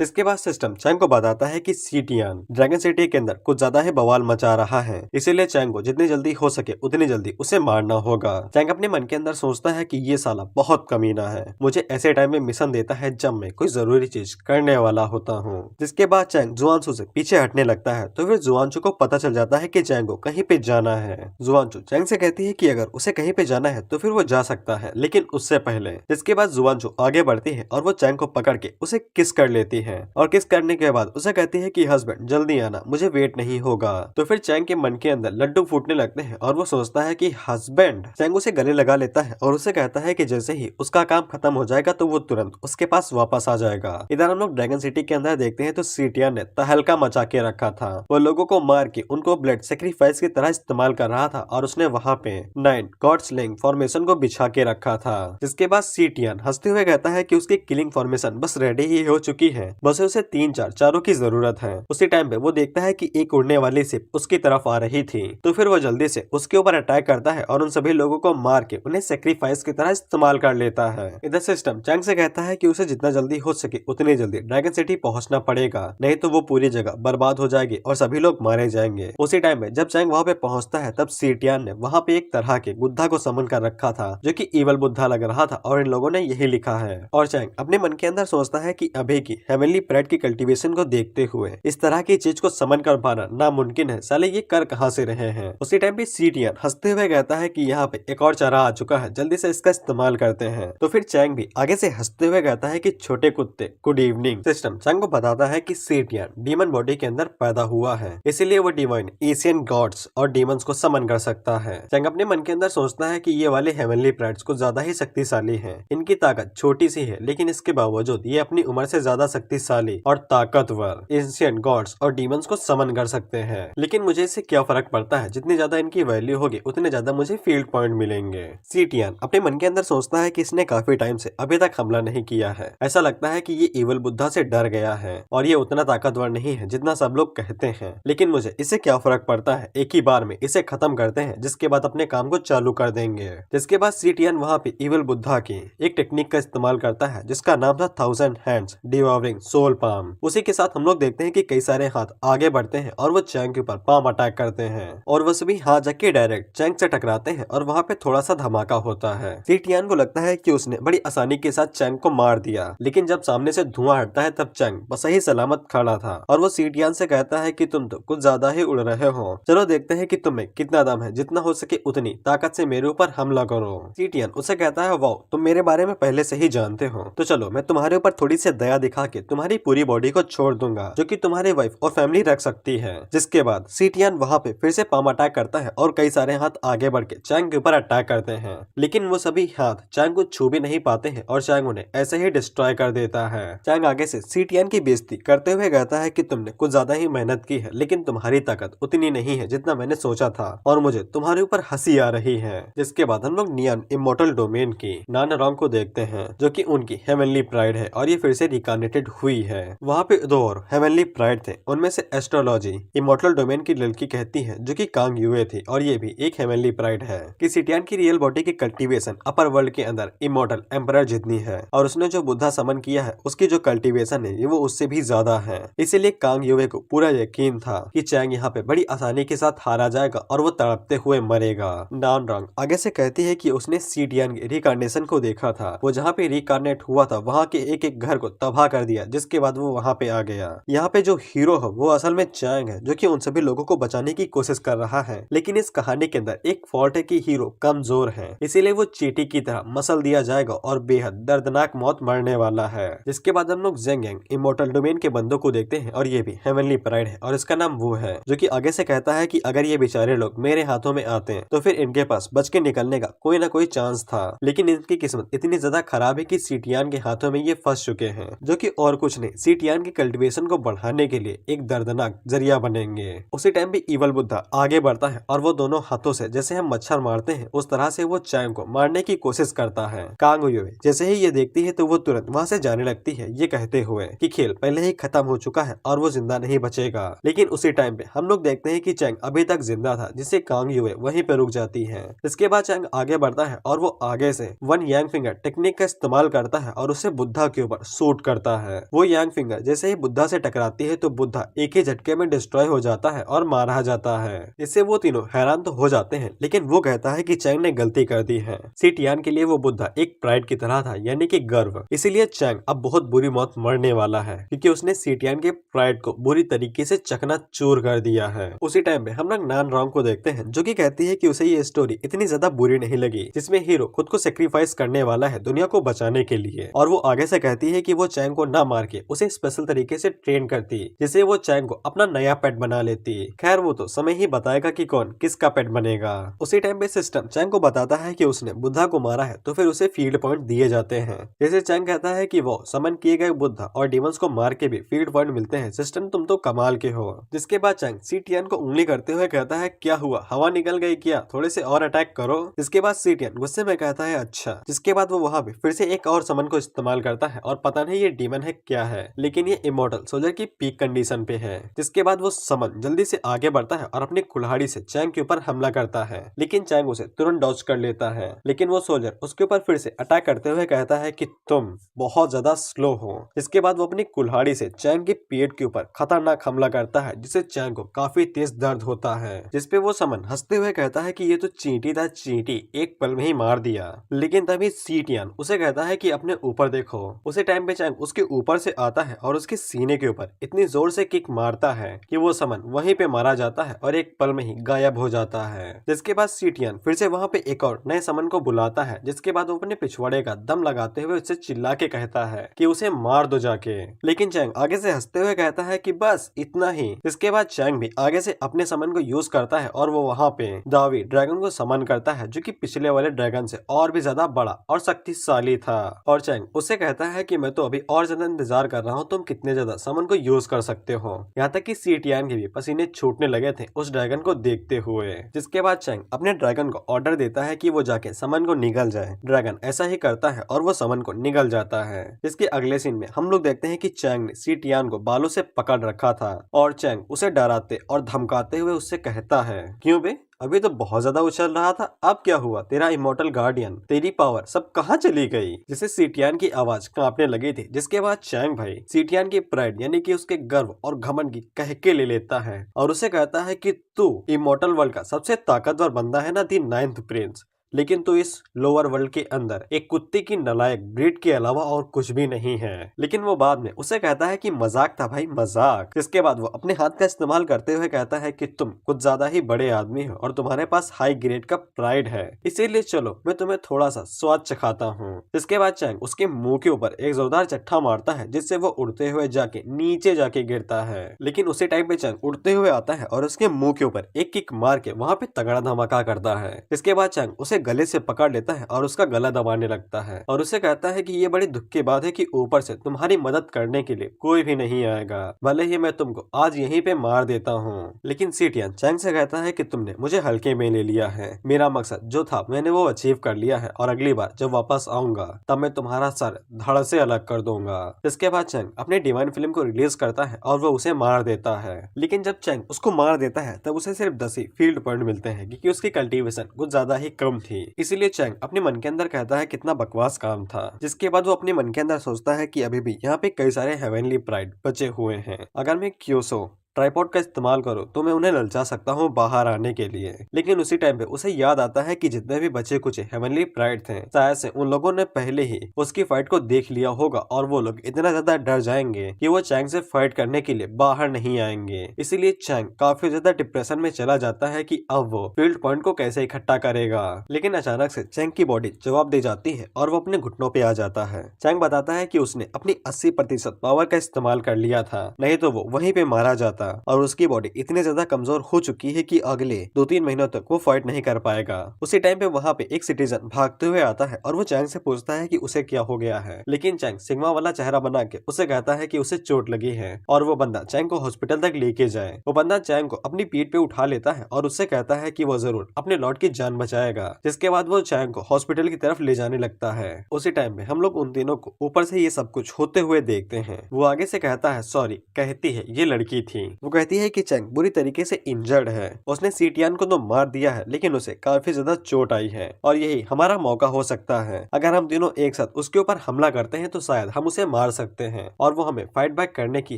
इसके बाद सिस्टम चैंग को बताता है कि सीटियान ड्रैगन सिटी के अंदर कुछ ज्यादा ही बवाल मचा रहा है, इसीलिए चैंग को जितनी जल्दी हो सके उतनी जल्दी उसे मारना होगा। चैंग अपने मन के अंदर सोचता है कि ये साला बहुत कमीना है, मुझे ऐसे टाइम में मिशन देता है जब मैं कोई जरूरी चीज करने वाला होता हूँ। जिसके बाद चैंग जुआनसू से पीछे हटने लगता है, तो फिर जुआनसू को पता चल जाता है कि चैंग को कहीं पे जाना है। जुआनसू चैंग से कहती है कि अगर उसे कहीं पे जाना है तो फिर वो जा सकता है, लेकिन उससे पहले। जिसके बाद जुआनसू आगे बढ़ती है और वो चैंग को पकड़ के उसे किस कर लेती है, और किस करने के बाद उसे कहती है कि हस्बैंड जल्दी आना, मुझे वेट नहीं होगा। तो फिर चैंग के मन के अंदर लड्डू फूटने लगते हैं और वो सोचता है कि हस्बैंड। चैंग उसे गले लगा लेता है और उसे कहता है कि जैसे ही उसका काम खत्म हो जाएगा तो वो तुरंत उसके पास वापस आ जाएगा। इधर हम लोग ड्रैगन सिटी के अंदर देखते हैं तो सीटियान ने तहलका मचा के रखा था। वो लोगों को मार के उनको ब्लड सेक्रीफाइस की तरह इस्तेमाल कर रहा था और उसने वहाँ पे 9 गॉड स्लेइंग फॉर्मेशन को बिछा के रखा था। जिसके बाद सीटियान हंसते हुए कहता है कि उसकी किलिंग फॉर्मेशन बस रेडी ही हो चुकी है, बस उसे 3-4 चारों की जरूरत है। उसी टाइम पे वो देखता है कि एक उड़ने वाली शिप उसकी तरफ आ रही थी, तो फिर वो जल्दी से उसके ऊपर अटैक करता है और उन सभी लोगों को मार के उन्हें सेक्रीफाइस की तरह इस्तेमाल कर लेता है। इधर सिस्टम चैंग से कहता है कि उसे जितना जल्दी हो सके उतनी जल्दी ड्रैगन सिटी पहुंचना पड़ेगा, नहीं तो वो पूरी जगह बर्बाद हो जाएगी और सभी लोग मारे जाएंगे। उसी टाइम में जब चैंग वहाँ पे पहुंचता है तब सीटियान ने वहाँ पे एक तरह के बुद्धा को समन कर रखा था, जो कि ईवल बुद्धा लग रहा था और इन लोगों ने यही लिखा है। और चैंग अपने मन के अंदर सोचता है कि अभी की हेवनली प्राइड की कल्टीवेशन को देखते हुए इस तरह की चीज को समन कर पाना नामुमकिन है, साले ये कर कहाँ से रहे हैं। उसी टाइम पे सीटियान हंसते हुए कहता है कि यहाँ पे एक और चारा आ चुका है, जल्दी से इसका इस्तेमाल करते हैं। तो फिर चैंग भी आगे से हंसते हुए कहता है कि छोटे कुत्ते गुड इवनिंग। सिस्टम चैंग को बताता है कि सीटियान डीमन बॉडी के अंदर पैदा हुआ है, इसीलिए वो डिवाइन एशियन गॉड्स और डीमंस को समन कर सकता है। चैंग अपने मन के अंदर सोचता है कि ये वाले हेवनली प्राइड्स को ज्यादा ही शक्तिशाली हैं। इनकी ताकत छोटी सी है, लेकिन इसके बावजूद ये अपनी उम्र से ज्यादा शक्तिशाली और ताकतवर एशियन गॉड्स और डीमंस को समन कर सकते हैं। लेकिन मुझे इससे क्या फर्क पड़ता है, जितनी ज्यादा इनकी वैल्यू होगी उतने ज्यादा मुझे फील्ड पॉइंट मिलेंगे। सीटियान अपने मन के अंदर सोचता है कि इसने काफी टाइम से अभी तक हमला नहीं किया है, ऐसा लगता है कि ये ईवल बुद्धा से डर गया है और ये उतना ताकतवर नहीं है जितना सब लोग कहते हैं। लेकिन मुझे इससे क्या फर्क पड़ता है, एक ही बार में इसे खत्म करते हैं, जिसके बाद अपने काम को चालू कर देंगे। जिसके बाद सीटियान वहाँ पे ईवल बुद्धा की एक टेक्निक का इस्तेमाल करता है जिसका नाम था 1000 हैंड्स डिवॉरिंग सोल पाम। उसी के साथ हम लोग देखते हैं कि कई सारे हाथ आगे बढ़ते हैं और वो चैंग के ऊपर पाम अटैक करते हैं और वो सभी हाथ जाके डायरेक्ट चैंग से टकराते हैं और वहाँ पे थोड़ा सा धमाका होता है। सीटियान को लगता है कि उसने बड़ी आसानी के साथ चैंग को मार दिया, लेकिन जब सामने से धुआं हटता है तब चैंग बस सही सलामत खड़ा था और वो सीटियान से कहता है कि तुम तो कुछ ज्यादा ही उड़ रहे हो, चलो देखते हैं कि तुम्हें कितना दम है, जितना हो सके उतनी ताकत से मेरे ऊपर हमला करो। सीटियन उसे कहता है वाओ, तुम मेरे बारे में पहले से ही जानते हो, तो चलो मैं तुम्हारे ऊपर थोड़ी सी दया दिखा के तुम्हारी पूरी बॉडी को छोड़ दूंगा, जो कि तुम्हारी वाइफ और फैमिली रख सकती है। जिसके बाद सीटियन वहाँ पे फिर से पाम अटैक करता है और कई सारे हाथ आगे बढ़ के चैंग के ऊपर अटैक करते हैं, लेकिन वो सभी हाथ चैंग को छू भी नहीं पाते हैं और चैंग उन्हें ऐसे ही डिस्ट्रॉय कर देता है। चैंग आगे से सीटियन की बेइज्जती करते हुए कहता है कि तुमने कुछ ज्यादा ही मेहनत की है, लेकिन तुम्हारी ताकत उतनी नहीं है जितना मैंने सोचा था और मुझे तुम्हारे ऊपर हंसी आ रही है। जिसके बाद हम लोग नियन इमोर्टल डोमेन की नानरॉन्ग को देखते हैं, जो कि उनकी हेवनली प्राइड है और ये फिर से रिकार्नेटेड हुई है। वहाँ पे दो और हेवनली प्राइड थे, उनमें से एस्ट्रोलॉजी इमोर्टल डोमेन की लड़की कहती है, जो कि कांग युए थी और ये भी एक हेवनली प्राइड है कि सिटियन की रियल बॉडी की कल्टीवेशन अपर वर्ल्ड के अंदर इमोर्टल एम्परर जितनी है और उसने जो बुद्धा समन किया है उसकी जो कल्टीवेशन है वो उससे भी ज्यादा है। इसीलिए कांग युए को पूरा यकीन था कि चैंग यहाँ पे बड़ी आसानी के साथ हारा जाएगा और वो तड़पते हुए मरेगा। नानरॉन्ग आगे से कहती है कि उसने सीटियन के रिकार्नेशन को देखा था, वो जहाँ पे रिकार्नेट हुआ था वहाँ के एक एक घर को तबाह कर दिया, जिसके बाद वो वहाँ पे आ गया। यहाँ पे जो हीरो है वो असल में चैंग है, जो कि उन सभी लोगों को बचाने की कोशिश कर रहा है, लेकिन इस कहानी के अंदर एक फॉल्ट है कि हीरो कमजोर है, इसीलिए वो चींटी की तरह मसल दिया जाएगा और बेहद दर्दनाक मौत मरने वाला है। जिसके बाद हम लोग ज़ेंग इमोर्टल डोमेन के बंदों को देखते हैं और ये भी हेवनली प्राइड है और इसका नाम वो है, जो कि आगे से कहता है कि अगर ये बेचारे लोग मेरे हाथों में आते हैं तो फिर इनके पास बच के निकलने का कोई ना कोई चांस था, लेकिन इनकी किस्मत इतनी ज्यादा खराब है कि सीटियन के हाथों में ये फंस चुके हैं, जो कि और कुछ नहीं सीटियन की कल्टीवेशन को बढ़ाने के लिए एक दर्दनाक जरिया बनेंगे। उसी टाइम भी ईवल बुद्धा आगे बढ़ता है और वो दोनों हाथों से जैसे हम मच्छर मारते हैं उस तरह से वो चैंग को मारने की कोशिश करता है। कांग युए जैसे ही ये देखती है तो वो तुरंत वहाँ से जाने लगती है, ये कहते हुए कि खेल पहले ही खत्म हो चुका है और वो जिंदा नहीं बचेगा। लेकिन उसी टाइम पे हम लोग देखते हैं कि चैंग अभी तक जिंदा था, जिससे कांग युए वहीं पे रुक जाती है। इसके बाद चैंग आगे बढ़ता है और वो आगे से वन यांग फिंगर टेक्निक का इस्तेमाल करता है और उसे बुद्धा के ऊपर शूट करता है। वो यांग फिंगर जैसे ही बुद्धा से टकराती है तो बुद्धा एक ही झटके में डिस्ट्रॉय हो जाता है और मारा जाता है। इससे वो तीनों हैरान तो हो जाते हैं, लेकिन वो कहता है कि चैंग ने गलती कर दी है। सी टियान के लिए वो बुद्धा एक प्राइड की तरह था, यानी कि गर्व। इसीलिए चैंग अब बहुत बुरी मौत मरने वाला है, क्योंकि उसने सी टियान के प्राइड को बुरी तरीके से चकनाचूर कर दिया है। उसी टाइम पे हम लोग नान रॉन्ग को देखते हैं, जो कि कहती है कि उसे ये स्टोरी इतनी ज्यादा बुरी नहीं लगी, जिसमें हीरो खुद को सेक्रीफाइस करने वाला है दुनिया को बचाने के लिए। और वो आगे से कहती है कि वो चैंग को ना मार के उसे स्पेशल तरीके से ट्रेन करती, जिससे वो चैंग को अपना नया पेट बना लेती। खैर वो तो समय ही बताएगा कि कौन किसका पेट बनेगा। उसी टाइम पे सिस्टम चैंग को बताता है कि उसने बुद्धा को मारा है, तो फिर उसे फील्ड पॉइंट दिए जाते हैं। जैसे चैंग कहता है कि वो समन किए गए बुद्धा और डीमंस को मार के भी फील्ड पॉइंट मिलते हैं। सिस्टम तुम तो कमाल के हो। जिसके बाद चैंग सी टियान को उंगली करते हुए कहता है क्या हुआ, हवा निकल गई क्या, थोड़े से और अटैक करो। जिसके बाद सी टियान गुस्से में कहता है अच्छा। जिसके बाद वो वहां पे फिर से एक और समन को इस्तेमाल करता है, और पता नहीं ये डीमन है क्या है, लेकिन ये इमोर्टल सोल्जर की पीक कंडीशन पे है। जिसके बाद वो समन जल्दी से आगे बढ़ता है और अपनी कुल्हाड़ी से चैंग के ऊपर हमला करता है, लेकिन चैंग उसे तुरंत डॉज कर लेता है। लेकिन वो सोल्जर उसके ऊपर फिर से अटैक करते हुए कहता है कि तुम बहुत ज्यादा स्लो हो। जिसके बाद वो अपनी कुल्हाड़ी से चैंग के पेट के ऊपर खतरनाक हमला करता है, जिससे चैंग को काफी तेज दर्द होता है। जिसपे वो समन हंसते हुए कहता है कि ये तो चींटी था चींटी, एक पल में ही मार दिया। लेकिन तभी सी टियान उसे कहता है कि अपने ऊपर देखो। उसे टाइम पे चैंग उसके ऊपर से आता है और उसके सीने के ऊपर इतनी जोर से किक मारता है कि वो समन वहीं पे मारा जाता है और एक पल में ही गायब हो जाता है। जिसके बाद सी टियान फिर से वहां पे एक और नए समन को बुलाता है, जिसके बाद वो अपने पिछवाड़े का दम लगाते हुए उससे चिल्ला के कहता है कि उसे मार दो जाके। लेकिन चैंग आगे से हंसते हुए कहता है कि बस इतना ही। इसके बाद चैंग भी आगे से अपने समन को यूज करता है और वो वहां पे दावी ड्रैगन को समन करता है, जो कि पिछले वाले ड्रैगन से और भी ज्यादा बड़ा और शक्तिशाली था। और चैंग उससे कहता है कि मैं तो अभी और ज्यादा इंतजार कर रहा हूँ, तुम कितने ज्यादा समन को यूज कर सकते हो। यहाँ तक कि सी टियान के भी पसीने छूटने लगे थे उस ड्रैगन को देखते हुए। जिसके बाद चैंग अपने ड्रैगन को ऑर्डर देता है कि वो जाके समन को निगल जाए। ड्रैगन ऐसा ही करता है और वो समन को निगल जाता है। इसके अगले सीन में हम लोग देखते हैं कि चैंग ने सी टियान को बालों से पकड़ रखा था और चैंग उसे डराते और धमकाते हुए उससे कहता है क्यों बे, अभी तो बहुत ज्यादा उछल रहा था, अब क्या हुआ, तेरा इमोर्टल गार्डियन, तेरी पावर सब कहाँ चली गई। जिससे सी टियान की आवाज कांपने लगी थी। जिसके बाद चैंग भाई सी टियान की प्राइड यानी कि उसके गर्व और घमंड की कह के ले लेता है और उसे कहता है कि तू इमोर्टल वर्ल्ड का सबसे ताकतवर बंदा है ना, दी 9th प्रिंस, लेकिन तू इस लोअर वर्ल्ड के अंदर एक कुत्ते की नालायक ब्रीड के अलावा और कुछ भी नहीं है। लेकिन वो बाद में उसे कहता है कि मजाक था भाई, मजाक। इसके बाद वो अपने हाथ का इस्तेमाल करते हुए कहता है कि तुम कुछ ज्यादा ही बड़े आदमी हो और तुम्हारे पास हाई ग्रेड का प्राइड है, इसीलिए चलो मैं तुम्हें थोड़ा सा स्वाद चखाता हूँ। इसके बाद चैंग उसके मुंह के ऊपर एक जोरदार चट्टा मारता है, जिससे वो उड़ते हुए जाके नीचे जाके गिरता है। लेकिन उसी टाइम पे चैंग उड़ते हुए आता है और उसके मुंह के ऊपर एक किक मार के वहाँ पे तगड़ा धमाका करता है। इसके बाद चैंग उसे गले से पकड़ लेता है और उसका गला दबाने लगता है और उसे कहता है कि ये बड़ी दुख की बात है कि ऊपर से तुम्हारी मदद करने के लिए कोई भी नहीं आएगा, भले ही मैं तुमको आज यहीं पे मार देता हूँ। लेकिन सी टियान चैंग से कहता है कि तुमने मुझे हल्के में ले लिया है, मेरा मकसद जो था मैंने वो अचीव कर लिया है और अगली बार जब वापस आऊंगा तब मैं तुम्हारा सर धड़ से अलग कर दूंगा। इसके बाद चैंग अपने डिवाइन फिल्म को रिलीज करता है और वो उसे मार देता है। लेकिन जब चैंग उसको मार देता है तब उसे सिर्फ 10 ही फील्ड पॉइंट मिलते हैं, क्योंकि उसकी कल्टीवेशन कुछ ज्यादा ही कम थी। इसीलिए चैंग अपने मन के अंदर कहता है कितना बकवास काम था। जिसके बाद वो अपने मन के अंदर सोचता है कि अभी भी यहाँ पे कई सारे हेवनली प्राइड बचे हुए हैं, अगर मैं क्योसो ट्राइपॉड का इस्तेमाल करो तो मैं उन्हें ललचा सकता हूँ बाहर आने के लिए। लेकिन उसी टाइम पे उसे याद आता है कि जितने भी बचे कुछ हेवनली प्राइड थे शायद से उन लोगों ने पहले ही उसकी फाइट को देख लिया होगा और वो लोग इतना ज्यादा डर जाएंगे कि वो चैंग से फाइट करने के लिए बाहर नहीं आएंगे। इसीलिए चैंग काफी ज्यादा डिप्रेशन में चला जाता है कि अब वो फील्ड पॉइंट को कैसे इकट्ठा करेगा। लेकिन अचानक से चैंग की बॉडी जवाब दे जाती है और वो अपने घुटनों पे आ जाता है। चैंग बताता है कि उसने अपनी 80% पावर का इस्तेमाल कर लिया था, नहीं तो वो वहीं पे मारा जाता और उसकी बॉडी इतनी ज्यादा कमजोर हो चुकी है कि अगले 2-3 महीनों तक वो फाइट नहीं कर पाएगा। उसी टाइम पे वहाँ पे एक सिटीजन भागते हुए आता है और वो चैंग से पूछता है कि उसे क्या हो गया है। लेकिन चैंग सिग्मा वाला चेहरा बना के उसे कहता है कि उसे चोट लगी है और वो बंदा चैंग को हॉस्पिटल तक लेके जाए। वो बंदा चैंग को अपनी पीठ पे उठा लेता है और उससे कहता है कि वो जरूर अपने लॉर्ड की जान बचाएगा। जिसके बाद वो चैंग को हॉस्पिटल की तरफ ले जाने लगता है। उसी टाइम पे हम लोग उन तीनों को ऊपर से ये सब कुछ होते हुए देखते हैं। वो आगे से कहता है सॉरी, कहती है ये लड़की थी। वो कहती है कि चैंग बुरी तरीके से इंजर्ड है, उसने सीटियान को तो मार दिया है लेकिन उसे काफी ज्यादा चोट आई है और यही हमारा मौका हो सकता है। अगर हम तीनों एक साथ उसके ऊपर हमला करते हैं तो शायद हम उसे मार सकते हैं और वो हमें फाइट बैक करने की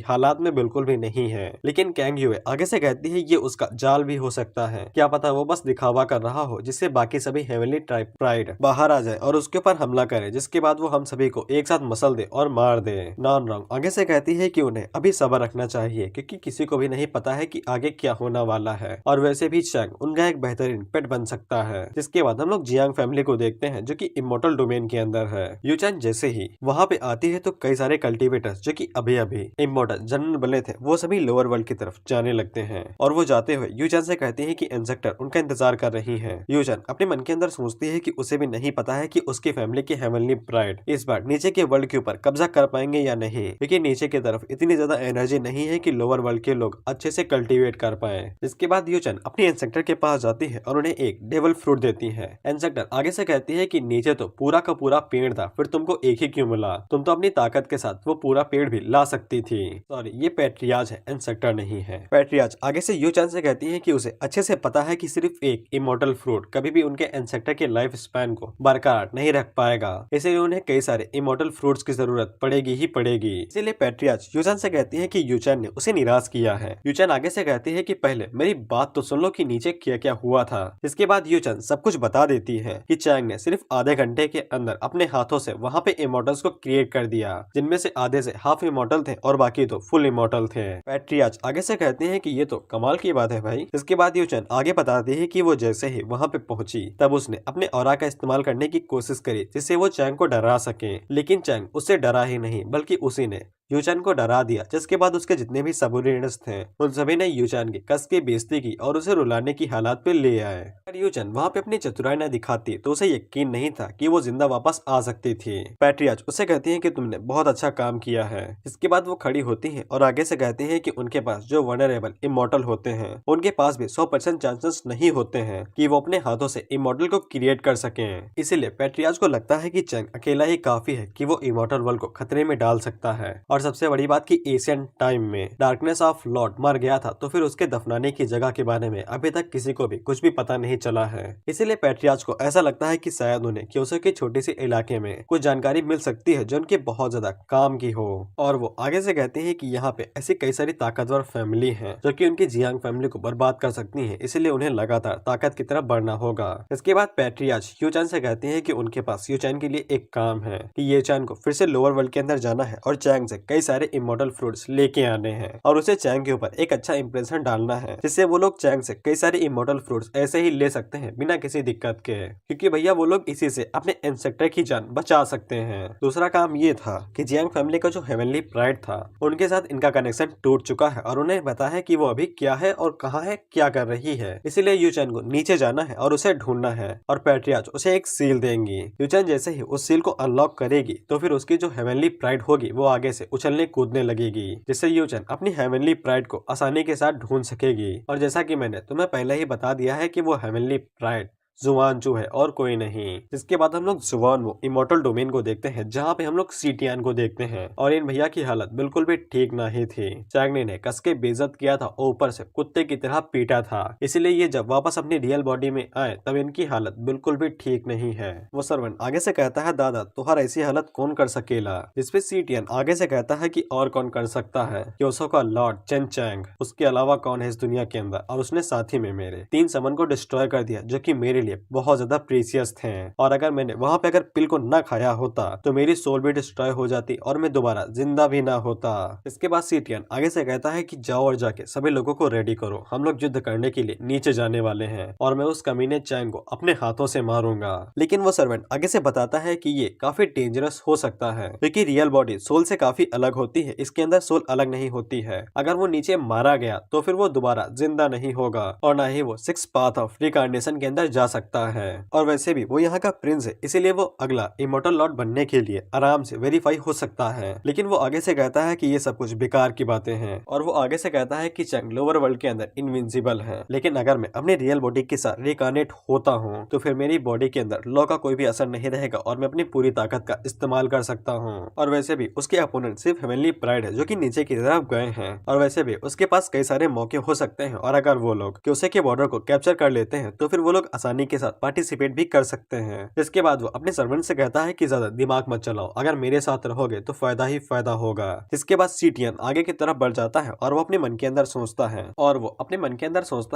हालात में बिल्कुल भी नहीं है। लेकिन कैंग यूए आगे से कहती है ये उसका जाल भी हो सकता है, क्या पता वो बस दिखावा कर रहा हो जिससे बाकी सभी हेवनली प्राइड बाहर आ जाए और उसके ऊपर हमला करे, जिसके बाद वो हम सभी को एक साथ मसल दे और मार दे। नॉन रॉन्ग आगे से कहती है कि उन्हें अभी सब्र रखना चाहिए क्योंकि किसी को भी नहीं पता है कि आगे क्या होने वाला है और वैसे भी चैंग उनका एक बेहतरीन पेट बन सकता है। जिसके बाद हम लोग जियांग फैमिली को देखते हैं जो कि इमोर्टल डोमेन के अंदर है। यूचैन जैसे ही वहाँ पे आती है तो कई सारे कल्टीवेटर्स जो कि अभी अभी इमोर्टल जनरल बने थे वो सभी लोअर वर्ल्ड की तरफ जाने लगते हैं और वो जाते हुए यूचैन से कहते हैं कि इंसेक्टर उनका इंतजार कर रही है। यूचैन अपने मन के अंदर सोचती है कि उसे भी नहीं पता है कि उसकी फैमिली की हेवनली ब्राइड इस बार नीचे के वर्ल्ड के ऊपर कब्जा कर पाएंगे या नहीं, क्योंकि नीचे की तरफ इतनी ज्यादा एनर्जी नहीं है कि लोअर वर्ल्ड के लोग अच्छे से कल्टीवेट कर पाए। जिसके बाद यूचैन अपनी इंसेक्टर के पास जाती है और उन्हें एक डेवल फ्रूट देती है। इंसेक्टर आगे से कहती है कि नीचे तो पूरा का पूरा पेड़ था, फिर तुमको एक ही क्यों मिला? तुम तो अपनी ताकत के साथ वो पूरा पेड़ भी ला सकती थी। सॉरी, ये पैट्रियाज है, इंसेक्टर नहीं है। पैट्रियाज आगे से यूचैन से कहती है कि उसे अच्छे से पता है कि सिर्फ एक इमोर्टल फ्रूट कभी भी उनके इंसेक्टर के लाइफ स्पैन को बरकरार नहीं रख पाएगा, इसीलिए उन्हें कई सारे इमोर्टल फ्रूट्स की जरूरत पड़ेगी ही पड़ेगी। इसीलिए पैट्रियाज यूचैन से कहती है कि यूचैन ने उसे निराश किया है। यूचैन आगे से कहती है कि पहले मेरी बात तो सुन लो कि नीचे क्या क्या हुआ था। इसके बाद यूचैन सब कुछ बता देती है कि चैंग ने सिर्फ आधे घंटे के अंदर अपने हाथों से वहाँ पे इमोर्टल्स को क्रिएट कर दिया, जिनमें से आधे से हाफ इमोर्टल थे और बाकी तो फुल इमोर्टल थे। पैट्रियाज आगे से कहते हैं कि ये तो कमाल की बात है भाई। इसके बाद यूचैन आगे बताती है कि वो जैसे ही वहाँ पे पहुंची तब उसने अपने ऑरा का इस्तेमाल करने की कोशिश करी जिससे वो चैंग को डरा सके, लेकिन चैंग उससे डरा ही नहीं बल्कि उसी ने यूचैन को डरा दिया। जिसके बाद उसके जितने भी सबोर्डिनेट्स थे उन सभी ने यूचैन की कस के बेइज्जती की और उसे रुलाने की हालात पे ले आए। अगर यूचैन वहाँ पे अपनी चतुराई न दिखाती तो उसे यकीन नहीं था कि वो जिंदा वापस आ सकती थी। पैट्रियाज उसे कहती है कि तुमने बहुत अच्छा काम किया है। इसके बाद वो खड़ी होती है और आगे से कहती है कि उनके पास जो वनरेबल इमोर्टल होते हैं उनके पास भी 100% चांसेस नहीं होते हैं कि वो अपने हाथों से इमोर्टल को क्रिएट कर सके। इसीलिए पैट्रियाज को लगता है कि चैंग अकेला ही काफी है कि वो इमोर्टल वर्ल्ड को खतरे में डाल सकता है। और सबसे बड़ी बात कि एशियन टाइम में डार्कनेस ऑफ लॉर्ड मर गया था तो फिर उसके दफनाने की जगह के बारे में अभी तक किसी को भी कुछ भी पता नहीं चला है। इसीलिए पैट्रियाज को ऐसा लगता है कि शायद उन्हें क्योसो के छोटे से इलाके में कुछ जानकारी मिल सकती है जो उनके बहुत ज्यादा काम की हो। और वो आगे से कहते हैं कि यहाँ पे ऐसी कई सारी ताकतवर फैमिली है जो कि उनकी जियांग फैमिली को बर्बाद कर सकती है, इसलिए उन्हें लगातार ताकत की तरफ बढ़ना होगा। इसके बाद पैट्रियाज यूचैन से कहते हैं कि उनके पास यूचैन के लिए एक काम है कि यूचैन को फिर से लोअर वर्ल्ड के अंदर जाना है और चैंग से कई सारे इमोर्टल फ्रूट्स लेके आने हैं और उसे चैंग के ऊपर एक अच्छा इंप्रेशन डालना है जिससे वो लोग चैंग से कई सारे इमोर्टल फ्रूट्स ऐसे ही ले सकते हैं बिना किसी दिक्कत के, क्योंकि भैया वो लोग इसी से अपने इंसेक्टर की जान बचा सकते हैं। दूसरा काम ये था कि जियांग फैमिली का जो हेवनली प्राइड था उनके साथ इनका कनेक्शन टूट चुका है और उन्हें पता है कि वो अभी क्या है और कहाँ है, क्या कर रही है। इसीलिए यूचैन को नीचे जाना है और उसे ढूंढना है और पैट्रियाज उसे एक सील देंगी। यूचैन जैसे ही उस सील को अनलॉक करेगी तो फिर उसकी जो हेवनली प्राइड होगी वो आगे से उछलने कूदने लगेगी, जिससे यूचैन अपनी हेवनली प्राइड को आसानी के साथ ढूंढ सकेगी। और जैसा कि मैंने तुम्हें पहले ही बता दिया है कि वो हेवनली प्राइड जुवानचू है और कोई नहीं। इसके बाद हम लोग जुवानवो इमोर्टल डोमेन को देखते हैं जहाँ पे हम लोग सीटियान को देखते हैं और इन भैया की हालत बिल्कुल भी ठीक नहीं थी। चैंग ने कस के बेइज्जत किया था और ऊपर से कुत्ते की तरह पीटा था, इसीलिए ये जब वापस अपनी रियल बॉडी में आए तब इनकी हालत बिल्कुल भी ठीक नहीं है। वो सर्वेंट आगे से कहता है दादा तुम्हारा ऐसी हालत कौन कर सकेला, जिसपे सीटियन आगे से कहता है कि और कौन कर सकता है, क्योसो का लॉर्ड चेन चैंग, उसके अलावा कौन है इस दुनिया के अंदर, और उसने साथ ही में मेरे 3 समन को डिस्ट्रॉय कर दिया जो कि मेरे बहुत ज्यादा प्रीसियस थे और अगर मैंने वहाँ पे अगर पिल को ना खाया होता तो मेरी सोल भी डिस्ट्रॉय हो जाती और मैं दोबारा जिंदा भी ना होता। इसके बाद सीटियन आगे से कहता है कि जाओ और जाके सभी लोगों को रेडी करो, हम लोग युद्ध करने के लिए नीचे जाने वाले हैं और मैं उस कमीने चैंग को अपने हाथों से मारूंगा। लेकिन वो सर्वेंट आगे से बताता है कि ये काफी डेंजरस हो सकता है क्योंकि रियल बॉडी सोल से काफी अलग होती है, इसके अंदर सोल अलग नहीं होती है। अगर वो नीचे मारा गया तो फिर वो दोबारा जिंदा नहीं होगा और ना ही वो 6 पाथ ऑफ रिकार्नेशन के अंदर जा सकता है। और वैसे भी वो यहाँ का प्रिंस है, इसीलिए वो अगला इमोर्टल लॉर्ड बनने के लिए आराम से वेरीफाई हो सकता है। लेकिन वो आगे से कहता है कि ये सब कुछ बेकार की बातें हैं, और वो आगे से कहता है कि चैंग लोअर वर्ल्ड के अंदर इनविंसिबल है, लेकिन अगर मैं अपनी रियल बॉडी के साथ रिकार्नेट होता हूँ तो फिर मेरी बॉडी के अंदर लॉ का कोई भी असर नहीं रहेगा और मैं अपनी पूरी ताकत का इस्तेमाल कर सकता हूँ। और वैसे भी उसके अपोनेंट सिर्फ हेवनली प्राइड है जो कि नीचे की तरफ गए हैं, और वैसे भी उसके पास कई सारे मौके हो सकते हैं, और अगर वो लोग क्योसे के बॉर्डर को कैप्चर कर लेते हैं तो फिर वो लोग आसानी के साथ पार्टिसिपेट भी कर सकते हैं। जिसके बाद वो अपने सर्वेंट से कहता है कि ज्यादा दिमाग मत चलाओ, अगर मेरे साथ रहोगे तो फायदा ही फायदा होगा। जिसके बाद सीटियन आगे की तरफ बढ़ जाता है और वो अपने मन के अंदर सोचता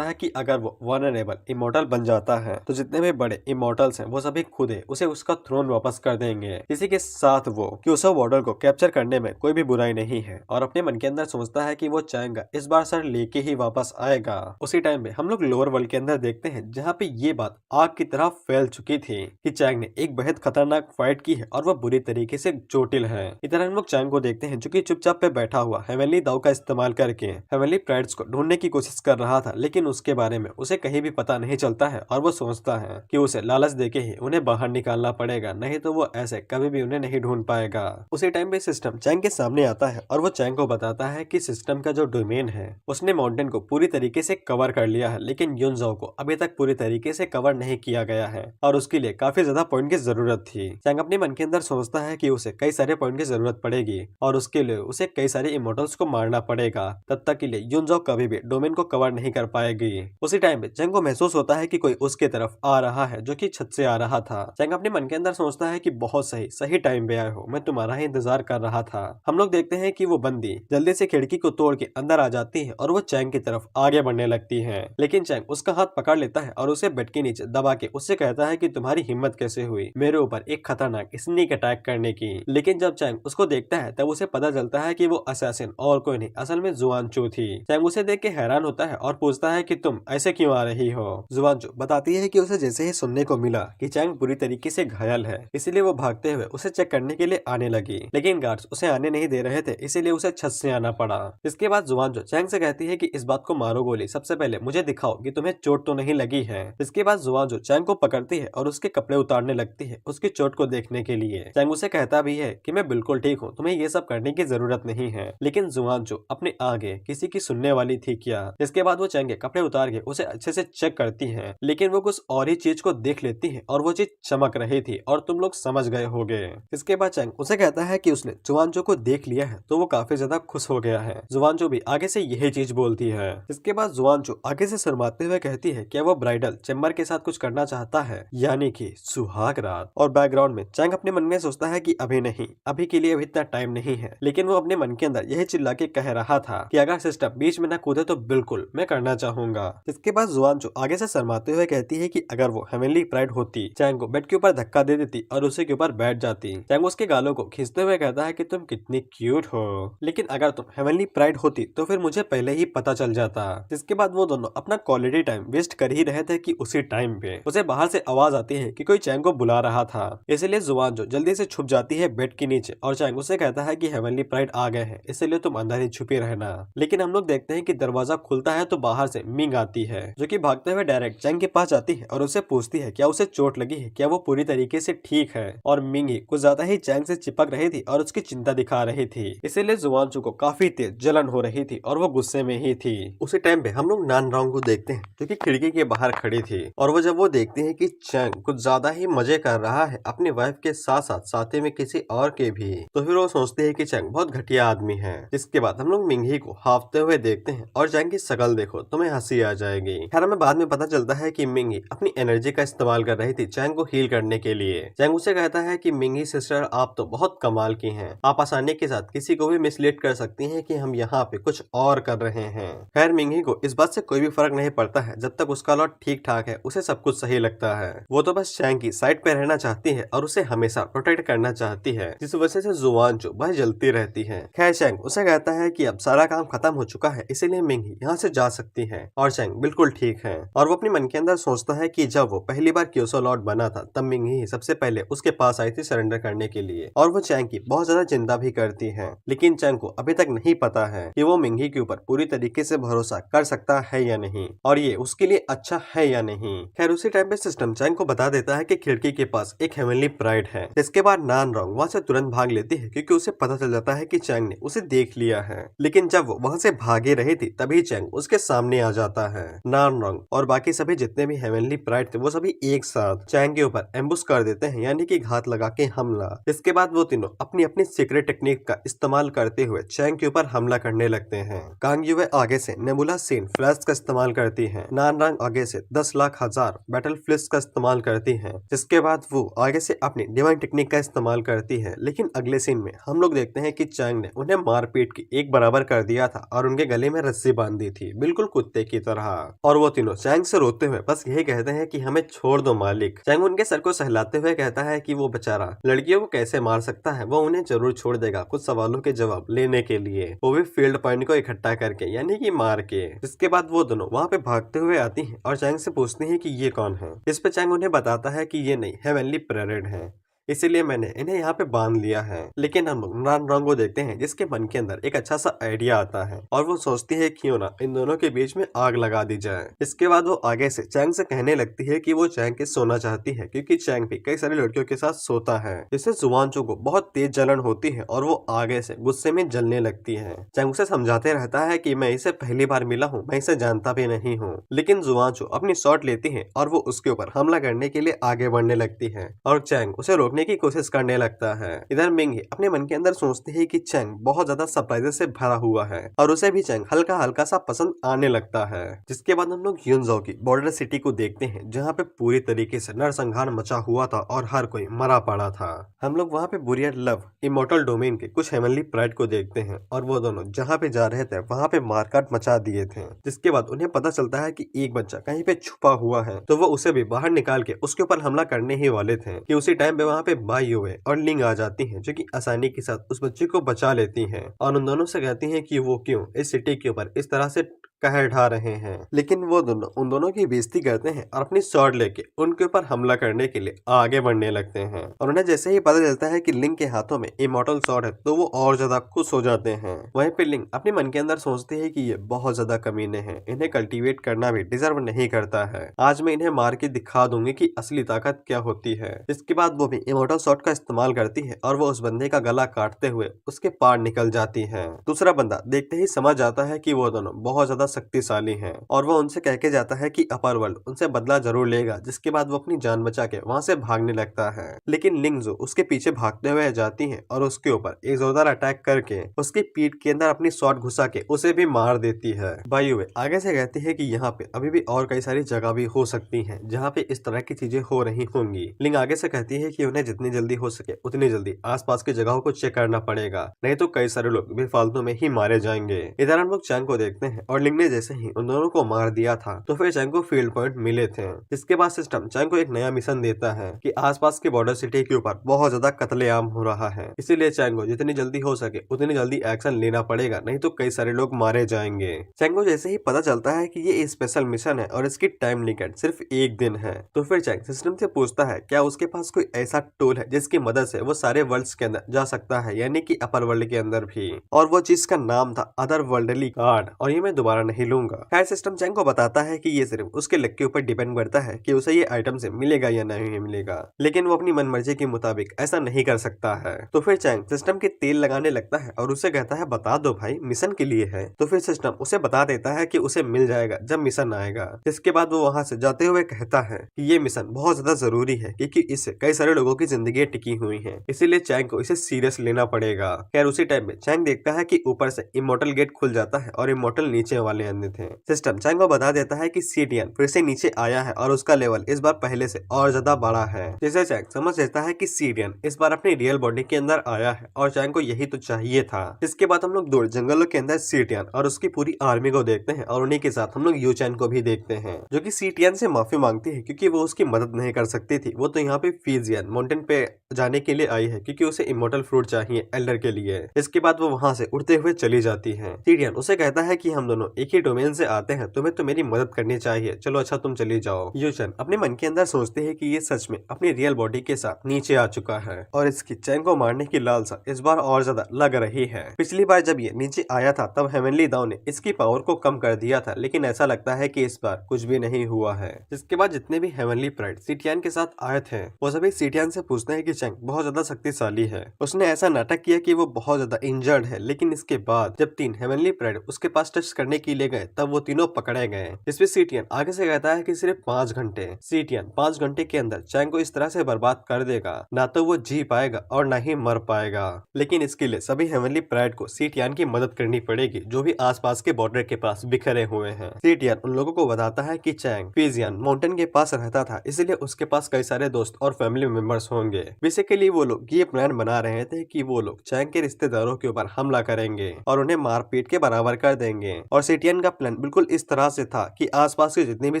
है कि अगर वो वनरेबल इमोर्टल बन जाता है तो जितने भी बड़े इमोर्टल्स हैं वो सभी खुद ही उसे उसका थ्रोन वापस कर देंगे। इसी के साथ वो क्योसो बॉर्डर को कैप्चर करने में कोई भी बुराई नहीं है, और अपने मन के अंदर सोचता है कि वो चैंग इस बार सर लेके ही वापस आएगा। उसी टाइम पे हम लोग लोअर वर्ल्ड के अंदर देखते हैं जहाँ पे ये बात आग की तरह फैल चुकी थी कि चैंग ने एक बेहद खतरनाक फाइट की है और वह बुरी तरीके से चोटिल है। इधर हम लोग चैंग को देखते हैं जो कि चुपचाप पे बैठा हुआ हेवनली दाव का इस्तेमाल करके हेवनली प्राइड्स को ढूंढने की कोशिश कर रहा था, लेकिन उसके बारे में उसे कहीं भी पता नहीं चलता है, और वो सोचता है कि उसे लालच देके ही उन्हें बाहर निकालना पड़ेगा, नहीं तो वो ऐसे कभी भी उन्हें नहीं ढूंढ पाएगा। उसी टाइम पे सिस्टम चैंग के सामने आता है और वो चैंग को बताता है कि सिस्टम का जो डोमेन है उसने माउंटेन को पूरी तरीके से कवर कर लिया है, लेकिन युनजाओ को अभी तक पूरी तरीके से कवर नहीं किया गया है और उसके लिए काफी ज्यादा पॉइंट की जरूरत थी। चैंग अपने मन के अंदर सोचता है कि उसे कई सारे पॉइंट की जरूरत पड़ेगी और उसके लिए उसे कई सारे इमोर्टल्स को मारना पड़ेगा, तब तक के लिए युनजाओ कभी भी डोमेन को कवर नहीं कर पाएगी। उसी टाइम पे चैंग को महसूस होता है कि कोई उसके तरफ आ रहा है जो कि छत से आ रहा था। चैंग अपने मन के अंदर सोचता है कि बहुत सही टाइम पे आए हो, मैं तुम्हारा ही इंतजार कर रहा था। हम लोग देखते हैं कि वो बंदी जल्दी से खिड़की को तोड़ के अंदर आ जाती है और वो चैंग की तरफ आगे बढ़ने लगती है, लेकिन चैंग उसका हाथ पकड़ लेता है और उसे बेड के नीचे दबा के उससे कहता है कि तुम्हारी हिम्मत कैसे हुई मेरे ऊपर एक खतरनाक स्नीक अटैक करने की। लेकिन जब चैंग उसको देखता है तब उसे पता चलता है कि वो असैसिन और कोई नहीं, असल में जुआनचू थी। चैंग उसे देख के हैरान होता है और पूछता है कि तुम ऐसे क्यों आ रही हो। जुआनचू बताती है कि उसे जैसे ही सुनने को मिला कि चैंग बुरी तरीके से घायल है, इसीलिए वो भागते हुए उसे चेक करने के लिए आने लगी, लेकिन गार्ड्स उसे आने नहीं दे रहे थे, इसीलिए उसे छत से आना पड़ा। इसके बाद जुआनचू चैंग से कहती है कि इस बात को मारो गोली, सबसे पहले मुझे दिखाओ कि तुम्हें चोट तो नहीं लगी है। इसके बाद जुआनचू चैंग को पकड़ती है और उसके कपड़े उतारने लगती है उसकी चोट को देखने के लिए। चैंग उसे कहता भी है कि मैं बिल्कुल ठीक हूँ, तुम्हें ये सब करने की जरूरत नहीं है, लेकिन जुआनचू अपने आगे किसी की सुनने वाली थी क्या। इसके बाद वो चैंग के कपड़े उतार के उसे अच्छे से चेक करती है, लेकिन वो कुछ और ही चीज को देख लेती है और वो चीज चमक रही थी और तुम लोग समझ गए होगे। इसके बाद चैंग उसे कहता है कि उसने जुआनचू को देख लिया है, तो वो काफी ज्यादा खुश हो गया है। जुआनचू भी आगे से यही चीज बोलती है। इसके बाद जुआनचू आगे से शर्माते हुए कहती है क्या वो ब्राइडल चेम्बर के साथ कुछ करना चाहता है, यानी कि सुहाग रात। और बैकग्राउंड में चैंग अपने मन में सोचता है कि अभी नहीं, अभी के लिए अभी इतना टाइम नहीं है, लेकिन वो अपने मन के अंदर यही चिल्ला के कह रहा था कि अगर सिस्टम बीच में न कूदे तो बिल्कुल मैं करना चाहूंगा। इसके बाद जुआनचू आगे से शर्माते हुए कहती है कि अगर वो हेवनली प्राइड होती, चैंग को बेड के ऊपर धक्का दे देती और उसी के ऊपर बैठ जाती। चैंग उसके गालों को खींचते हुए कहता है कि तुम कितनी क्यूट हो, लेकिन अगर तुम हेवनली प्राइड होती तो फिर मुझे पहले ही पता चल जाता। जिसके बाद वो दोनों अपना क्वालिटी टाइम वेस्ट कर ही रहे थे कि उसी टाइम पे उसे बाहर से आवाज आती है कि कोई चैंग को बुला रहा था, इसलिए जुआनचू जल्दी से छुप जाती है बेड के नीचे और चैंग उसे कहता है कि हेवनली प्राइड आ गए हैं, इसलिए तुम अंदर ही छुपी रहना। लेकिन हम लोग देखते हैं कि दरवाजा खुलता है तो बाहर से मिंग आती है जो कि भागते हुए डायरेक्ट चैंग के पास जाती है और उसे पूछती है क्या उसे चोट लगी है, क्या वो पूरी तरीके से ठीक है। और मिंग ही कुछ ज्यादा ही चैंग से चिपक रही थी और उसकी चिंता दिखा रही थी, इसीलिए जुआनचू को काफी तेज जलन हो रही थी और वो गुस्से में ही थी। उसी टाइम पे हम लोग नान रॉन्ग को देखते हैं जो कि खिड़की के बाहर खड़ी थी, और वो जब वो देखती है कि चैंग कुछ ज्यादा ही मजे कर रहा है अपनी वाइफ के साथ साथ साथी में किसी और के भी, तो फिर वो सोचते है कि चैंग बहुत घटिया आदमी है। इसके बाद हम लोग मिंग ही को हाफते हुए देखते हैं और चैंग की शकल देखो तुम्हें हंसी आ जाएगी। खैर हमें बाद में पता चलता है कि मिंग ही अपनी एनर्जी का इस्तेमाल कर रही थी चैंग को हील करने के लिए। चैंग उसे कहता है कि मिंग ही सिस्टर आप तो बहुत कमाल की हैं, आप आसानी के साथ किसी को भी मिसलीड कर सकती हैं कि हम यहाँ पे कुछ और कर रहे हैं। खैर मिंग ही को इस बात से कोई भी फर्क नहीं पड़ता है, जब तक उसका लॉट ठीक ठाक है उसे सब कुछ सही लगता है। वो तो बस चैंग की साइड पे रहना चाहती है और उसे हमेशा प्रोटेक्ट करना चाहती है, जिस वजह से जुआनचू वह जलती रहती है। खैर चैंग उसे कहता है कि अब सारा काम खत्म हो चुका है, इसीलिए मिंग ही यहाँ से जा सकती है, और चैंग बिल्कुल ठीक है। और वो अपने मन के अंदर सोचता है कि जब वो पहली बार क्योसो लॉर्ड बना था तब मिंग ही सबसे पहले उसके पास आई थी सरेंडर करने के लिए, और वो चैंग की बहुत ज्यादा चिंता भी करती है। लेकिन चैंग को अभी तक नहीं पता है कि वो मिंग ही के ऊपर पूरी तरीके से भरोसा कर सकता है या नहीं, और ये उसके लिए अच्छा है या नहीं। खैर उसी टाइम पे सिस्टम चैंग को बता देता है कि खिड़की के पास एक हेवनली प्राइड है। जिसके बाद नान रोंग वहाँ से तुरंत भाग लेती है क्योंकि उसे पता चल जाता है कि चैंग ने उसे देख लिया है। लेकिन जब वो वहाँ से भागे रही थी तभी चैंग उसके सामने आ जाता है। नान रोंग और बाकी सभी जितने भी हेवनली प्राइड थे वो सभी एक साथ चैंग के ऊपर एम्बुश कर देते हैं, यानी कि घात लगा के हमला। इसके बाद वो तीनों अपनी अपनी सीक्रेट टेक्निक का इस्तेमाल करते हुए चैंग के ऊपर हमला करने लगते हैं। कांग युए आगे से नेबुला सीन फ्लैश का इस्तेमाल करती है। नान रोंग आगे से 10 लाख हजार बैटल फ्लिस्ट का इस्तेमाल करती है। जिसके बाद वो आगे से अपनी डिवाइन टेक्निक का इस्तेमाल करती है। लेकिन अगले सीन में हम लोग देखते हैं कि चैंग ने उन्हें मारपीट की एक बराबर कर दिया था और उनके गले में रस्सी बांध दी थी, बिल्कुल कुत्ते की तरह। और वो तीनों चैंग से रोते हुए बस यही कहते हैं कि हमें छोड़ दो मालिक। चैंग उनके सर को सहलाते हुए कहता है कि वो बेचारा लड़कियों को कैसे मार सकता है, वो उन्हें जरूर छोड़ देगा कुछ सवालों के जवाब लेने के लिए, वो भी फील्ड पॉइंट को इकट्ठा करके, यानी कि मार के। इसके बाद वो दोनों वहाँ पे भागते हुए आती हैं और चैंग से पूछती हैं कि ये कौन है। इस पे चैंग उन्हें बताता है कि ये नहीं हेवनली प्रेरेड है, इसीलिए मैंने इन्हें यहाँ पे बांध लिया है। लेकिन हम लोग नान रोंग को देखते हैं जिसके मन के अंदर एक अच्छा सा आइडिया आता है और वो सोचती है क्यों ना इन दोनों के बीच में आग लगा दी जाए। इसके बाद वो आगे से चैंग से कहने लगती है कि वो चैंग के सोना चाहती है क्योंकि चैंग भी कई सारी लड़कियों के साथ सोता है। जिससे जुआनचो को बहुत तेज जलन होती है और वो आगे से गुस्से में जलने लगती है। चैंग उसे समझाते रहता है कि मैं इसे पहली बार मिला हूँ, मैं इसे जानता भी नहीं हूँ। लेकिन जुआनचो अपनी शॉट लेती है और वो उसके ऊपर हमला करने के लिए आगे बढ़ने लगती है और चैंग उसे रोकने की कोशिश करने लगता है। इधर मिंग अपने मन के अंदर सोचती है कि चैंग बहुत ज्यादा सरप्राइजेस से भरा हुआ है और उसे भी चैंग हल्का हल्का सा पसंद आने लगता है। जिसके बाद हम लोग यूनजो की बॉर्डर सिटी को देखते हैं जहाँ पे पूरी तरीके से नरसंहार मचा हुआ था और हर कोई मरा पड़ा था। हम लोग वहाँ पे बुरियर लव इमोर्टल डोमेन के कुछ हेवनली प्राइड को देखते हैं और वो दोनों जहाँ पे जा रहे थे वहाँ पे मारकाट मचा दिए थे। जिसके बाद उन्हें पता चलता है कि एक बच्चा कहीं पे छुपा हुआ है, तो वो उसे भी बाहर निकाल के उसके ऊपर हमला करने ही वाले थे कि उसी टाइम पे वहाँ पे बाई युए और लिंग आ जाती हैं जो कि आसानी के साथ उस बच्चे को बचा लेती हैं और उन दोनों से कहती हैं कि वो क्यों इस सिटी के ऊपर इस तरह से कहर ढा रहे हैं। लेकिन वो दोनों उन दोनों की बेइज्जती करते हैं और अपनी स्वॉर्ड लेके उनके ऊपर हमला करने के लिए आगे बढ़ने लगते हैं। और उन्हें जैसे ही पता चलता है कि लिंग के हाथों में इमॉर्टल स्वॉर्ड है तो वो और ज्यादा खुश हो जाते हैं। वहीं पे लिंग अपने मन के अंदर सोचती है कि ये बहुत ज्यादा कमीने हैं, इन्हें कल्टीवेट करना भी डिजर्व नहीं करता है। आज मैं इन्हें मार के दिखा दूंगी कि असली ताकत क्या होती है। इसके बाद वो भी इमॉर्टल स्वॉर्ड का इस्तेमाल करती है और वो उस बंदे का गला काटते हुए उसके पार निकल जाती है। दूसरा बंदा देखते ही समझ जाता है कि वो दोनों बहुत ज्यादा शक्तिशाली हैं और वो उनसे कह के जाता है कि अपर वर्ल्ड उनसे बदला जरूर लेगा। जिसके बाद वो अपनी जान बचा के वहाँ से भागने लगता है। लेकिन लिंगजो उसके पीछे भागते हुए जाती है और उसके ऊपर एक जोरदार अटैक करके उसकी पीठ के अंदर अपनी शॉट घुसा के उसे भी मार देती है। बायुए आगे से कहती है कि यहाँ पे अभी भी और कई सारी जगह भी हो सकती हैं जहाँ पे इस तरह की चीजें हो रही होंगी। लिंग आगे से कहती है कि उन्हें जितनी जल्दी हो सके उतनी जल्दी आसपास की जगहों को चेक करना पड़ेगा, नहीं तो कई सारे लोग बेफालतू में ही मारे जाएंगे। इधर हम लोग चैंग को देखते हैं और लिंग ने जैसे ही उन दोनों को मार दिया था तो फिर चैंग को फील्ड पॉइंट मिले थे। इसके बाद सिस्टम चैंग को एक नया मिशन देता है कि आसपास के बॉर्डर सिटी के ऊपर बहुत ज्यादा कत्लेआम हो रहा है, इसीलिए चैंग को जितनी जल्दी हो सके उतनी जल्दी एक्शन लेना पड़ेगा, नहीं तो कई सारे लोग मारे जाएंगे। चैंग को जैसे ही पता चलता है कि ये स्पेशल मिशन है और इसकी टाइम लिमिट सिर्फ एक दिन है, तो फिर चैंग सिस्टम से पूछता है क्या उसके पास कोई ऐसा टूल है जिसकी मदद से वो सारे वर्ल्ड्स के अंदर जा सकता है, यानी कि अपर वर्ल्ड के अंदर भी। और वो चीज का नाम था अदर वर्ल्डली कार्ड और ये मैं दोबारा नहीं लूंगा। खैर सिस्टम चैंग को बताता है कि ये सिर्फ उसके लक के ऊपर डिपेंड करता है कि उसे ये आइटम से मिलेगा या नहीं मिलेगा, लेकिन वो अपनी मनमर्जी के मुताबिक ऐसा नहीं कर सकता है। तो फिर चैंग सिस्टम के तेल लगाने लगता है और उसे कहता है बता दो भाई मिशन के लिए है। तो फिर सिस्टम उसे बता देता है कि उसे मिल जाएगा जब मिशन आएगा। जिसके बाद वो वहाँ से जाते हुए कहता है कि ये मिशन बहुत ज्यादा जरूरी है क्योंकि इससे कई सारे लोगों की जिंदगी टिकी हुई है, इसीलिए चैंग को इसे सीरियस लेना पड़ेगा। खैर उसी टाइम में चैंग देखता है कि ऊपर से इमोर्टल गेट खुल जाता है और इमोर्टल नीचे वाले अंदर थे। सिस्टम चैंग को बता देता है कि सीटियन फिर से नीचे आया है और उसका लेवल इस बार पहले से और ज्यादा बड़ा है। जिसे चैंग समझ लेता है कि सीटियन इस बार अपनी रियल बॉडी के अंदर आया है और चैंग को यही तो चाहिए था। इसके बाद हम लोग दूर जंगलों के अंदर सीटियन और उसकी पूरी आर्मी को देखते हैं और उन्हीं के साथ हम लोग यू चैन को भी देखते हैं जो कि सीटियन से माफी मांगती है क्योंकि वो उसकी मदद नहीं कर सकती थी। वो तो यहाँ पे फीजियन माउंटेन पे जाने के लिए आई है क्योंकि उसे इमोर्टल फ्रूट चाहिए एल्डर के लिए। इसके बाद वो वहाँ से उड़ते हुए चली जाती है। सीटियन उसे कहता है कि हम दोनों एक ही डोमेन से आते हैं, तुम्हें तो मेरी मदद करनी चाहिए, चलो अच्छा तुम चली जाओ। यूचन अपने मन के अंदर सोचते हैं कि ये सच में अपनी रियल बॉडी के साथ नीचे आ चुका है और इसकी चैंग को मारने की लालसा इस बार और ज्यादा लग रही है। पिछली बार जब ये नीचे आया था तब हेवनली दाव ने इसकी पावर को कम कर दिया था, लेकिन ऐसा लगता है कि इस बार कुछ भी नहीं हुआ है। जिसके बाद जितने भी हेवनली प्राइड सीटियन के साथ आए थे वो सभी सीटियन से पूछते हैं कि चैंग बहुत ज्यादा शक्तिशाली है। उसने ऐसा नाटक किया कि वो बहुत ज्यादा इंजर्ड है, लेकिन इसके बाद जब 3 हेवनली प्राइड उसके पास टच करने के लिए गए तब वो तीनों पकड़े गए। जिसपे सीटियन आगे से कहता है कि सिर्फ 5 घंटे। सीटियन 5 घंटे के अंदर चैंग को इस तरह से बर्बाद कर देगा, ना तो वो जी पाएगा और ना ही मर पाएगा। लेकिन इसके लिए सभी हेवनली प्राइड को सीटियन की मदद करनी पड़ेगी जो भी आसपास के बॉर्डर के पास बिखरे हुए हैं। सीटियन उन लोगों को बताता है कि चैंग फिजियन माउंटेन के पास रहता था, इसलिए उसके पास कई सारे दोस्त और फैमिली मेंबर्स होंगे। बेसिकली वो लोग ये प्लान बना रहे थे कि वो लोग चैंग के रिश्तेदारों के ऊपर हमला करेंगे और उन्हें मारपीट के बराबर कर देंगे। और सीटियन का प्लान बिल्कुल इस तरह से था कि आसपास के जितनी भी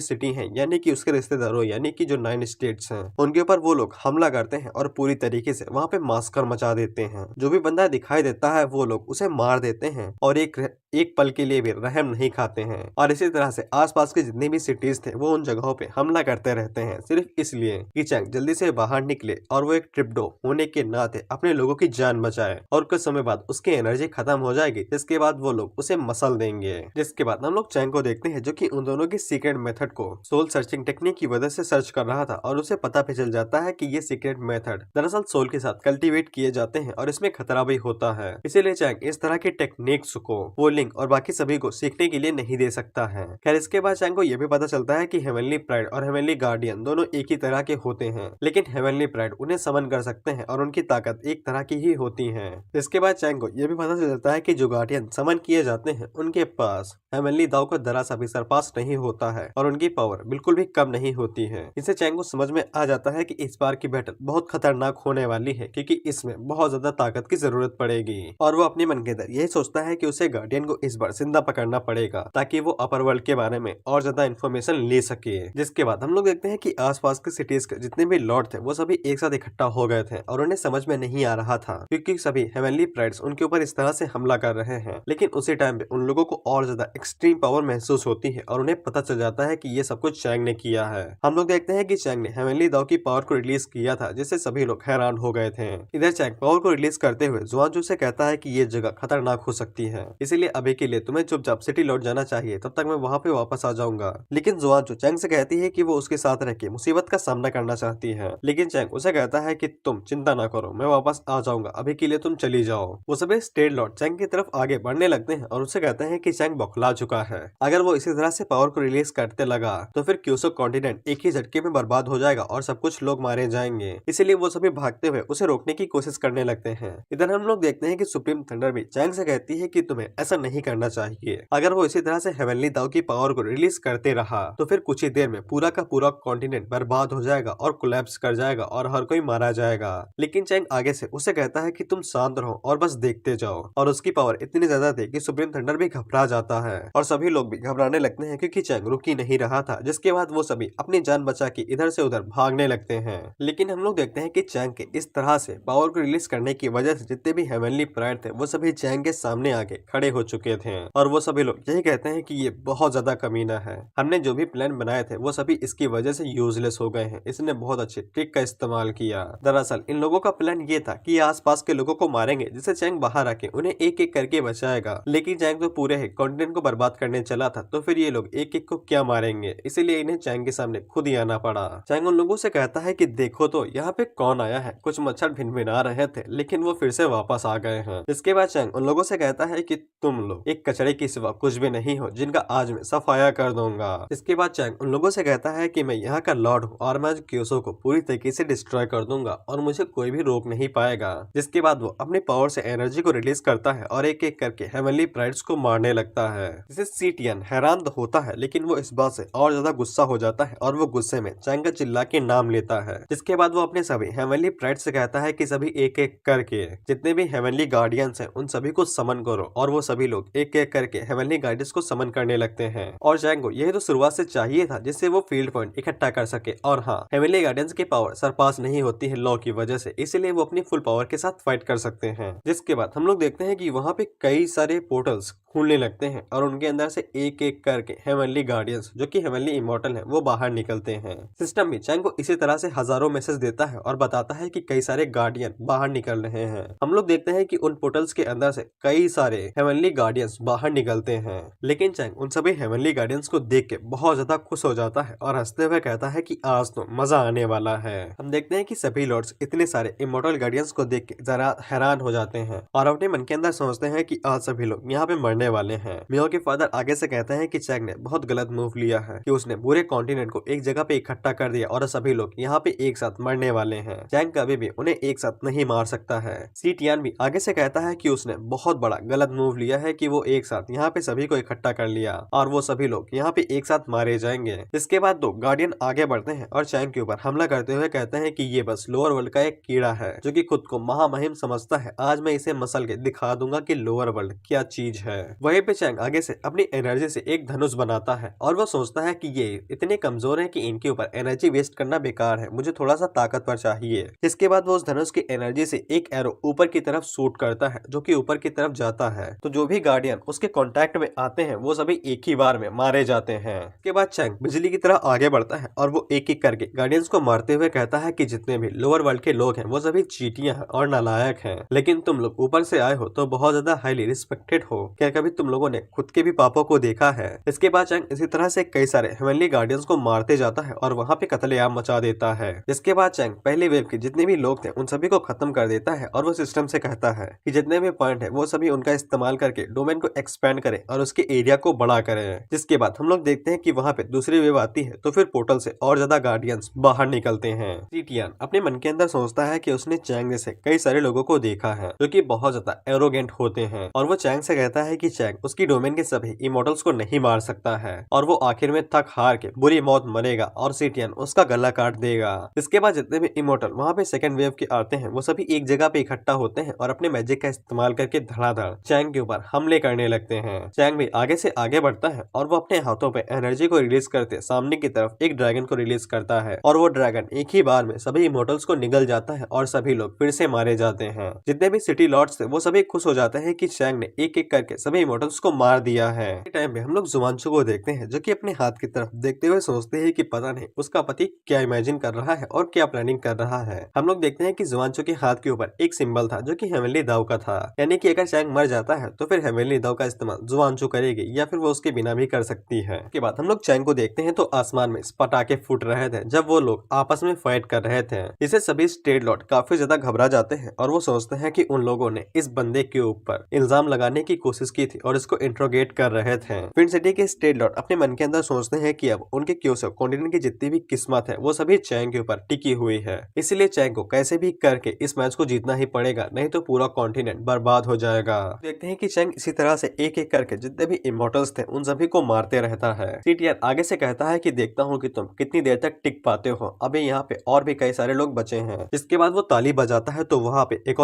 सिटी हैं, यानी कि उसके रिश्तेदारों यानी कि जो 9 स्टेट्स हैं, उनके ऊपर वो लोग हमला करते हैं और पूरी तरीके से वहाँ पे मास्कर मचा देते हैं। जो भी बंदा दिखाई देता है वो लोग उसे मार देते हैं और एक पल के लिए भी रहम नहीं खाते हैं। और इसी तरह से आसपास के जितने भी सिटीज थे वो उन जगहों पे हमला करते रहते हैं, सिर्फ इसलिए कि चैंग जल्दी से बाहर निकले और वो एक ट्रिप्डो होने के नाते अपने लोगों की जान बचाए। और कुछ समय बाद उसकी एनर्जी खत्म हो जाएगी, जिसके बाद वो लोग उसे मसल देंगे। जिसके बाद हम लोग चैंग को देखते हैं जो कि उन दोनों की सीक्रेट मेथड को सोल सर्चिंग टेक्निक की वजह से सर्च कर रहा था और उसे पता भी चल जाता है कि ये सीक्रेट मेथड दरअसल सोल के साथ कल्टीवेट किए जाते हैं और इसमें खतरा भी होता है। इसीलिए चैंग इस तरह की टेक्निक्स को वो लिंक और बाकी सभी को सीखने के लिए नहीं दे सकता है। खैर इसके बाद चैंग को यह भी पता चलता है कि हेवनली प्राइड और हेवनली गार्डियन दोनों एक ही तरह के होते हैं, लेकिन हेवनली प्राइड उन्हें समन कर सकते हैं और उनकी ताकत एक तरह की ही होती है। इसके बाद चैंग को यह भी पता चल जाता है कि जो गार्डियन समन किए जाते हैं उनके पास हेवनली दाव को जरा सा भी सरपास नहीं होता है और उनकी पावर बिल्कुल भी कम नहीं होती है। इससे चैंग को समझ में आ जाता है कि इस बार की बैटल बहुत खतरनाक होने वाली है, क्योंकि इसमें बहुत ज्यादा ताकत की जरूरत पड़ेगी। और वो अपने मन के अंदर यही सोचता है कि उसे गार्डियन को इस बार जिंदा पकड़ना पड़ेगा ताकि वो अपर वर्ल्ड के बारे में और ज्यादा इन्फॉर्मेशन ले सके। जिसके बाद हम लोग देखते हैं कि आसपास के सिटीज के जितने भी लॉर्ड थे वो सभी एक साथ इकट्ठा हो गए थे और उन्हें समझ में नहीं आ रहा था, क्योंकि सभी हेवनली प्राइड्स उनके ऊपर इस तरह से हमला कर रहे हैं। लेकिन उसी टाइम पे उन लोगों को और ज्यादा एक्सट्रीम पावर महसूस होती है और उन्हें पता चल जाता है कि ये सब कुछ चैंग ने किया है। हम लोग देखते हैं कि चैंग ने हेवनली दाव की पावर को रिलीज किया था, जिससे सभी लोग हैरान हो गए थे। इधर चैंग पावर को रिलीज करते हुए जुआनजू से कहता है कि ये जगह खतरनाक हो सकती है, इसीलिए अभी के लिए तुम्हें चुपचाप सिटी लौट जाना चाहिए, तब तक मैं वहाँ पे वापस आ जाऊंगा। लेकिन जुआनजू चैंग से कहती है कि वो उसके साथ रह के मुसीबत का सामना करना चाहती है, लेकिन चैंग उसे कहता है कि तुम चिंता ना करो, मैं वापस आ जाऊंगा, अभी के लिए तुम चली जाओ। वो सभी स्टेट लॉर्ड चैंग की तरफ आगे बढ़ने लगते हैं और उसे कहते हैं कि चैंग बौखला चुका है। अगर वो इसी तरह से पावर को रिलीज करते लगा तो फिर क्यूसो कॉन्टिनेंट एक ही झटके में बर्बाद हो जाएगा और सब कुछ लोग मारे जाएंगे। इसीलिए वो सभी भागते हुए उसे रोकने की कोशिश करने लगते हैं। इधर हम लोग देखते हैं कि सुप्रीम थंडर भी चैंग से कहती है कि तुम्हें ऐसा नहीं करना चाहिए। अगर वो इसी तरह से हेवनली दाव की पावर को रिलीज करते रहा तो फिर कुछ ही देर में पूरा का पूरा कॉन्टिनेंट बर्बाद हो जाएगा और कोलैप्स कर जाएगा और हर कोई मारा जाएगा। लेकिन चैंग आगे से उसे कहता है कि तुम शांत रहो और बस देखते जाओ। और उसकी पावर इतनी ज्यादा थी कि सुप्रीम थंडर भी घबरा जाता है और सभी लोग भी घबराने लगते हैं, क्योंकि चैंग रुक ही नहीं रहा था। जिसके बाद वो सभी अपनी जान बचा के इधर से उधर भागने लगते हैं। लेकिन हम लोग देखते हैं कि चैंग के इस तरह से पावर को रिलीज करने की वजह से जितने भी हेवनली प्राइड थे वो सभी चैंग के सामने आके खड़े हो चुके थे और वो सभी लोग यही कहते हैं कि ये बहुत ज्यादा कमीना है। हमने जो भी प्लान बनाए थे वो सभी इसकी वजह से यूजलेस हो गए हैं। इसने बहुत अच्छे ट्रिक का इस्तेमाल किया। दरअसल इन लोगों का प्लान ये था कि आसपास के लोगों को मारेंगे, जिससे चैंग बाहर आके उन्हें एक एक करके बचाएगा। लेकिन चैंग तो पूरे कॉन्टिनेंट को बर्बाद करने चला था, तो फिर ये लोग एक एक को क्या मारेंगे, इसीलिए इन्हें चैंग के सामने खुद ही आना पड़ा। चैंग उन लोगों से कहता है कि देखो तो यहाँ पे कौन आया है। कुछ मच्छर भिनभिना रहे थे लेकिन वो फिर से वापस आ गए हैं। इसके बाद चैंग उन लोगों से कहता है कि तुम लोग एक कचड़े की सिवा कुछ भी नहीं हो, जिनका आज मैं सफाया कर दूंगा। इसके बाद चैंग उन लोगों से कहता है कि मैं यहाँ का लॉर्ड हूँ और मैं आज क्यूसो को पूरी तरीके से डिस्ट्रॉय कर दूंगा और मुझे कोई भी रोक नहीं पाएगा। जिसके बाद वो अपने पावर से एनर्जी को रिलीज करता है और एक एक करके हेवनली प्राइड्स को मारने लगता है। जिसे सीटियन हैरान तो होता है, लेकिन वो इस बात से और ज्यादा गुस्सा हो जाता है और वो गुस्से में चैंग का चिल्ला के नाम लेता है। जिसके बाद वो अपने सभी हेवनली प्राइड्स से कहता है कि सभी एक एक करके जितने भी हेवनली गार्डियंस हैं उन सभी को समन करो। और वो सभी लोग एक एक करके हेवनली गार्डियंस को समन करने लगते हैं। और चैंग को यही तो शुरुआत से चाहिए था, जिससे वो फील्ड पॉइंट इकट्ठा कर सके। और हाँ, हेवनली गार्डियंस की पावर सरपास नहीं होती है लॉ की वजह से, इसीलिए वो अपनी फुल पावर के साथ फाइट कर सकते हैं। जिसके बाद हम लोग देखते हैं कि वहाँ पे कई सारे पोर्टल्स खुलने लगते हैं और उनके अंदर से एक एक करके हेवनली गार्डियंस जो कि हेवनली इमॉर्टल हैं वो बाहर निकलते हैं। सिस्टम भी चैंग को इसी तरह से हजारों मैसेज देता है और बताता है कि कई सारे गार्डियन बाहर निकल रहे हैं। हम लोग देखते हैं कि उन पोर्टल्स के अंदर से कई सारे हेवनली गार्डियंस बाहर निकलते हैं, लेकिन चैंग उन सभी हेवनली गार्डियंस को देख के बहुत ज्यादा खुश हो जाता है और हंसते हुए कहता है कि आज तो मजा आने वाला है। हम देखते हैं कि सभी लॉर्ड्स इतने सारे इमॉर्टल गार्डियंस को देख के जरा हैरान हो जाते हैं और अपने मन के अंदर सोचते हैं कि आज सभी लोग यहाँ पे मरने वाले हैं। मियो के फादर आगे से कहते हैं कि चैंग ने बहुत गलत मूव लिया है कि उसने पूरे कॉन्टिनेंट को एक जगह पे इकट्ठा कर दिया और सभी लोग यहाँ पे एक साथ मरने वाले हैं। चैंग कभी भी उन्हें एक साथ नहीं मार सकता है। सी टियान भी आगे से कहता है कि उसने बहुत बड़ा गलत मूव लिया है कि वो एक साथ यहाँ पे सभी को इकट्ठा कर लिया और वो सभी लोग यहाँ पे एक साथ मारे जाएंगे। इसके बाद दो गार्डियन आगे बढ़ते हैं और चैंग के ऊपर हमला करते हुए कहते हैं कि ये बस लोअर वर्ल्ड का एक कीड़ा है जो कि खुद को महामहिम समझता है। आज मैं इसे मसल के दिखा दूंगा कि लोअर वर्ल्ड क्या चीज है। वहीं पे चैंग आगे से अपनी एनर्जी से एक धनुष बनाता है और वो सोचता है कि ये इतने कमजोर है कि इनके ऊपर एनर्जी वेस्ट करना बेकार है, मुझे थोड़ा सा ताकतवर चाहिए। इसके बाद वो उस धनुष की एनर्जी से एक एरो ऊपर की तरफ शूट करता है जो कि ऊपर की तरफ जाता है। तो जो भी गार्डियन उसके कांटेक्ट में आते हैं वो सभी एक ही बार में मारे जाते हैं। इसके बाद चैंग बिजली की तरह आगे बढ़ता है और वो एक एक करके गार्डियंस को मारते हुए कहता है कि जितने भी लोअर वर्ल्ड के लोग हैं वो सभी चीटियां हैं और नालायक हैं, लेकिन तुम लोग ऊपर से आए हो तो बहुत ज्यादा हाईली रिस्पेक्टेड हो। क्या कभी तुम लोगों ने खुद के भी पापों को देखा है? इसके बाद चैंग इसी तरह से कई सारे हेवनली गार्डियंस को मारते जाता है और वहाँ पे कत्लेआम मचा देता है। इसके बाद चैंग पहले वेव के जितने भी लोग थे उन सभी को खत्म कर देता है और वो सिस्टम से कहता है कि जितने भी पॉइंट है वो सभी उनका इस्तेमाल करके डोमेन को एक्सपेंड करें और उसके एरिया को बड़ा करें। जिसके बाद हम लोग देखते हैं कि वहाँ पे दूसरी वेव आती है तो फिर पोर्टल से और ज्यादा गार्डियंस बाहर निकलते हैं। टियान अपने मन के अंदर सोचता है कि उसने चैंग जैसे कई सारे लोगों को देखा है जो कि बहुत ज्यादा एरोगेंट होते हैं और वो चैंग से कहता है कि चैंग उसकी डोमेन के सभी इमॉर्टल्स को नहीं मार सकता है और वो आखिर में थक हार के बुरी मौत मरेगा और सिटियन उसका गला काट देगा। इसके बाद जितने भी इमॉर्टल वहाँ पे सेकंड वेव के आते हैं वो सभी एक जगह पे इकट्ठा होते हैं और अपने मैजिक का इस्तेमाल करके धड़ाधड़ चैंग के ऊपर हमले करने लगते हैं। चैंग भी आगे से आगे बढ़ता है और वो अपने हाथों पे एनर्जी को रिलीज करते सामने की तरफ एक ड्रैगन को रिलीज करता है और वो ड्रैगन एक ही बार में सभी इमॉर्टल्स को निगल जाता है और सभी लोग फिर से मारे जाते हैं। जितने भी सिटी लॉर्ड्स थे वो सभी खुश हो जाते हैं कि चैंग ने एक एक करके सभी इमॉर्टल्स को मार दिया है। टाइम पे हम लोग जुमानचू को देखते हैं जो कि अपने हाथ की तरफ देखते हुए सोचते हैं कि पता नहीं उसका पति क्या इमेजिन कर रहा है और क्या प्लानिंग कर रहा है। हम लोग देखते हैं कि जुमानचू के हाथ के ऊपर एक सिंबल था जो कि हेवनली दाव का था, यानी कि अगर चैंग मर जाता है तो फिर हेवनली दाव का इस्तेमाल जुमानचू करेगी या फिर वो उसके बिना भी कर सकती है। के बाद हम लोग चैंग को देखते हैं तो आसमान में पटाखे फूट रहे थे जब वो लोग आपस में फाइट कर रहे थे। इसे सभी स्टेट लॉर्ड काफी ज्यादा घबरा जाते हैं और वो सोचते हैं कि उन लोगों ने इस बंदे के ऊपर इल्जाम लगाने की कोशिश की थी और इसको इंट्रोगेट कर रहे थे। फिन सिटी के स्टेट लॉर्ड अपने मन के अंदर सोचते हैं कि अब उनके क्यों से कॉन्टिनेंट की जितनी भी किस्मत है वो सभी चैंग के ऊपर टिकी हुई है, इसलिए चैंग को कैसे भी करके इस मैच को जीतना ही पड़ेगा, नहीं तो पूरा कॉन्टिनेंट बर्बाद हो जाएगा। देखते हैं कि चैंग इसी तरह से एक एक करके जितने भी इमॉर्टल्स थे उन सभी को मारते रहता है। सीटियन आगे से कहता है कि देखता हूँ कि तुम कितनी देर तक टिक पाते हो, अभी यहाँ पे और भी कई सारे लोग बचे हैं। इसके बाद वो ताली बजाता है तो वहाँ पे एक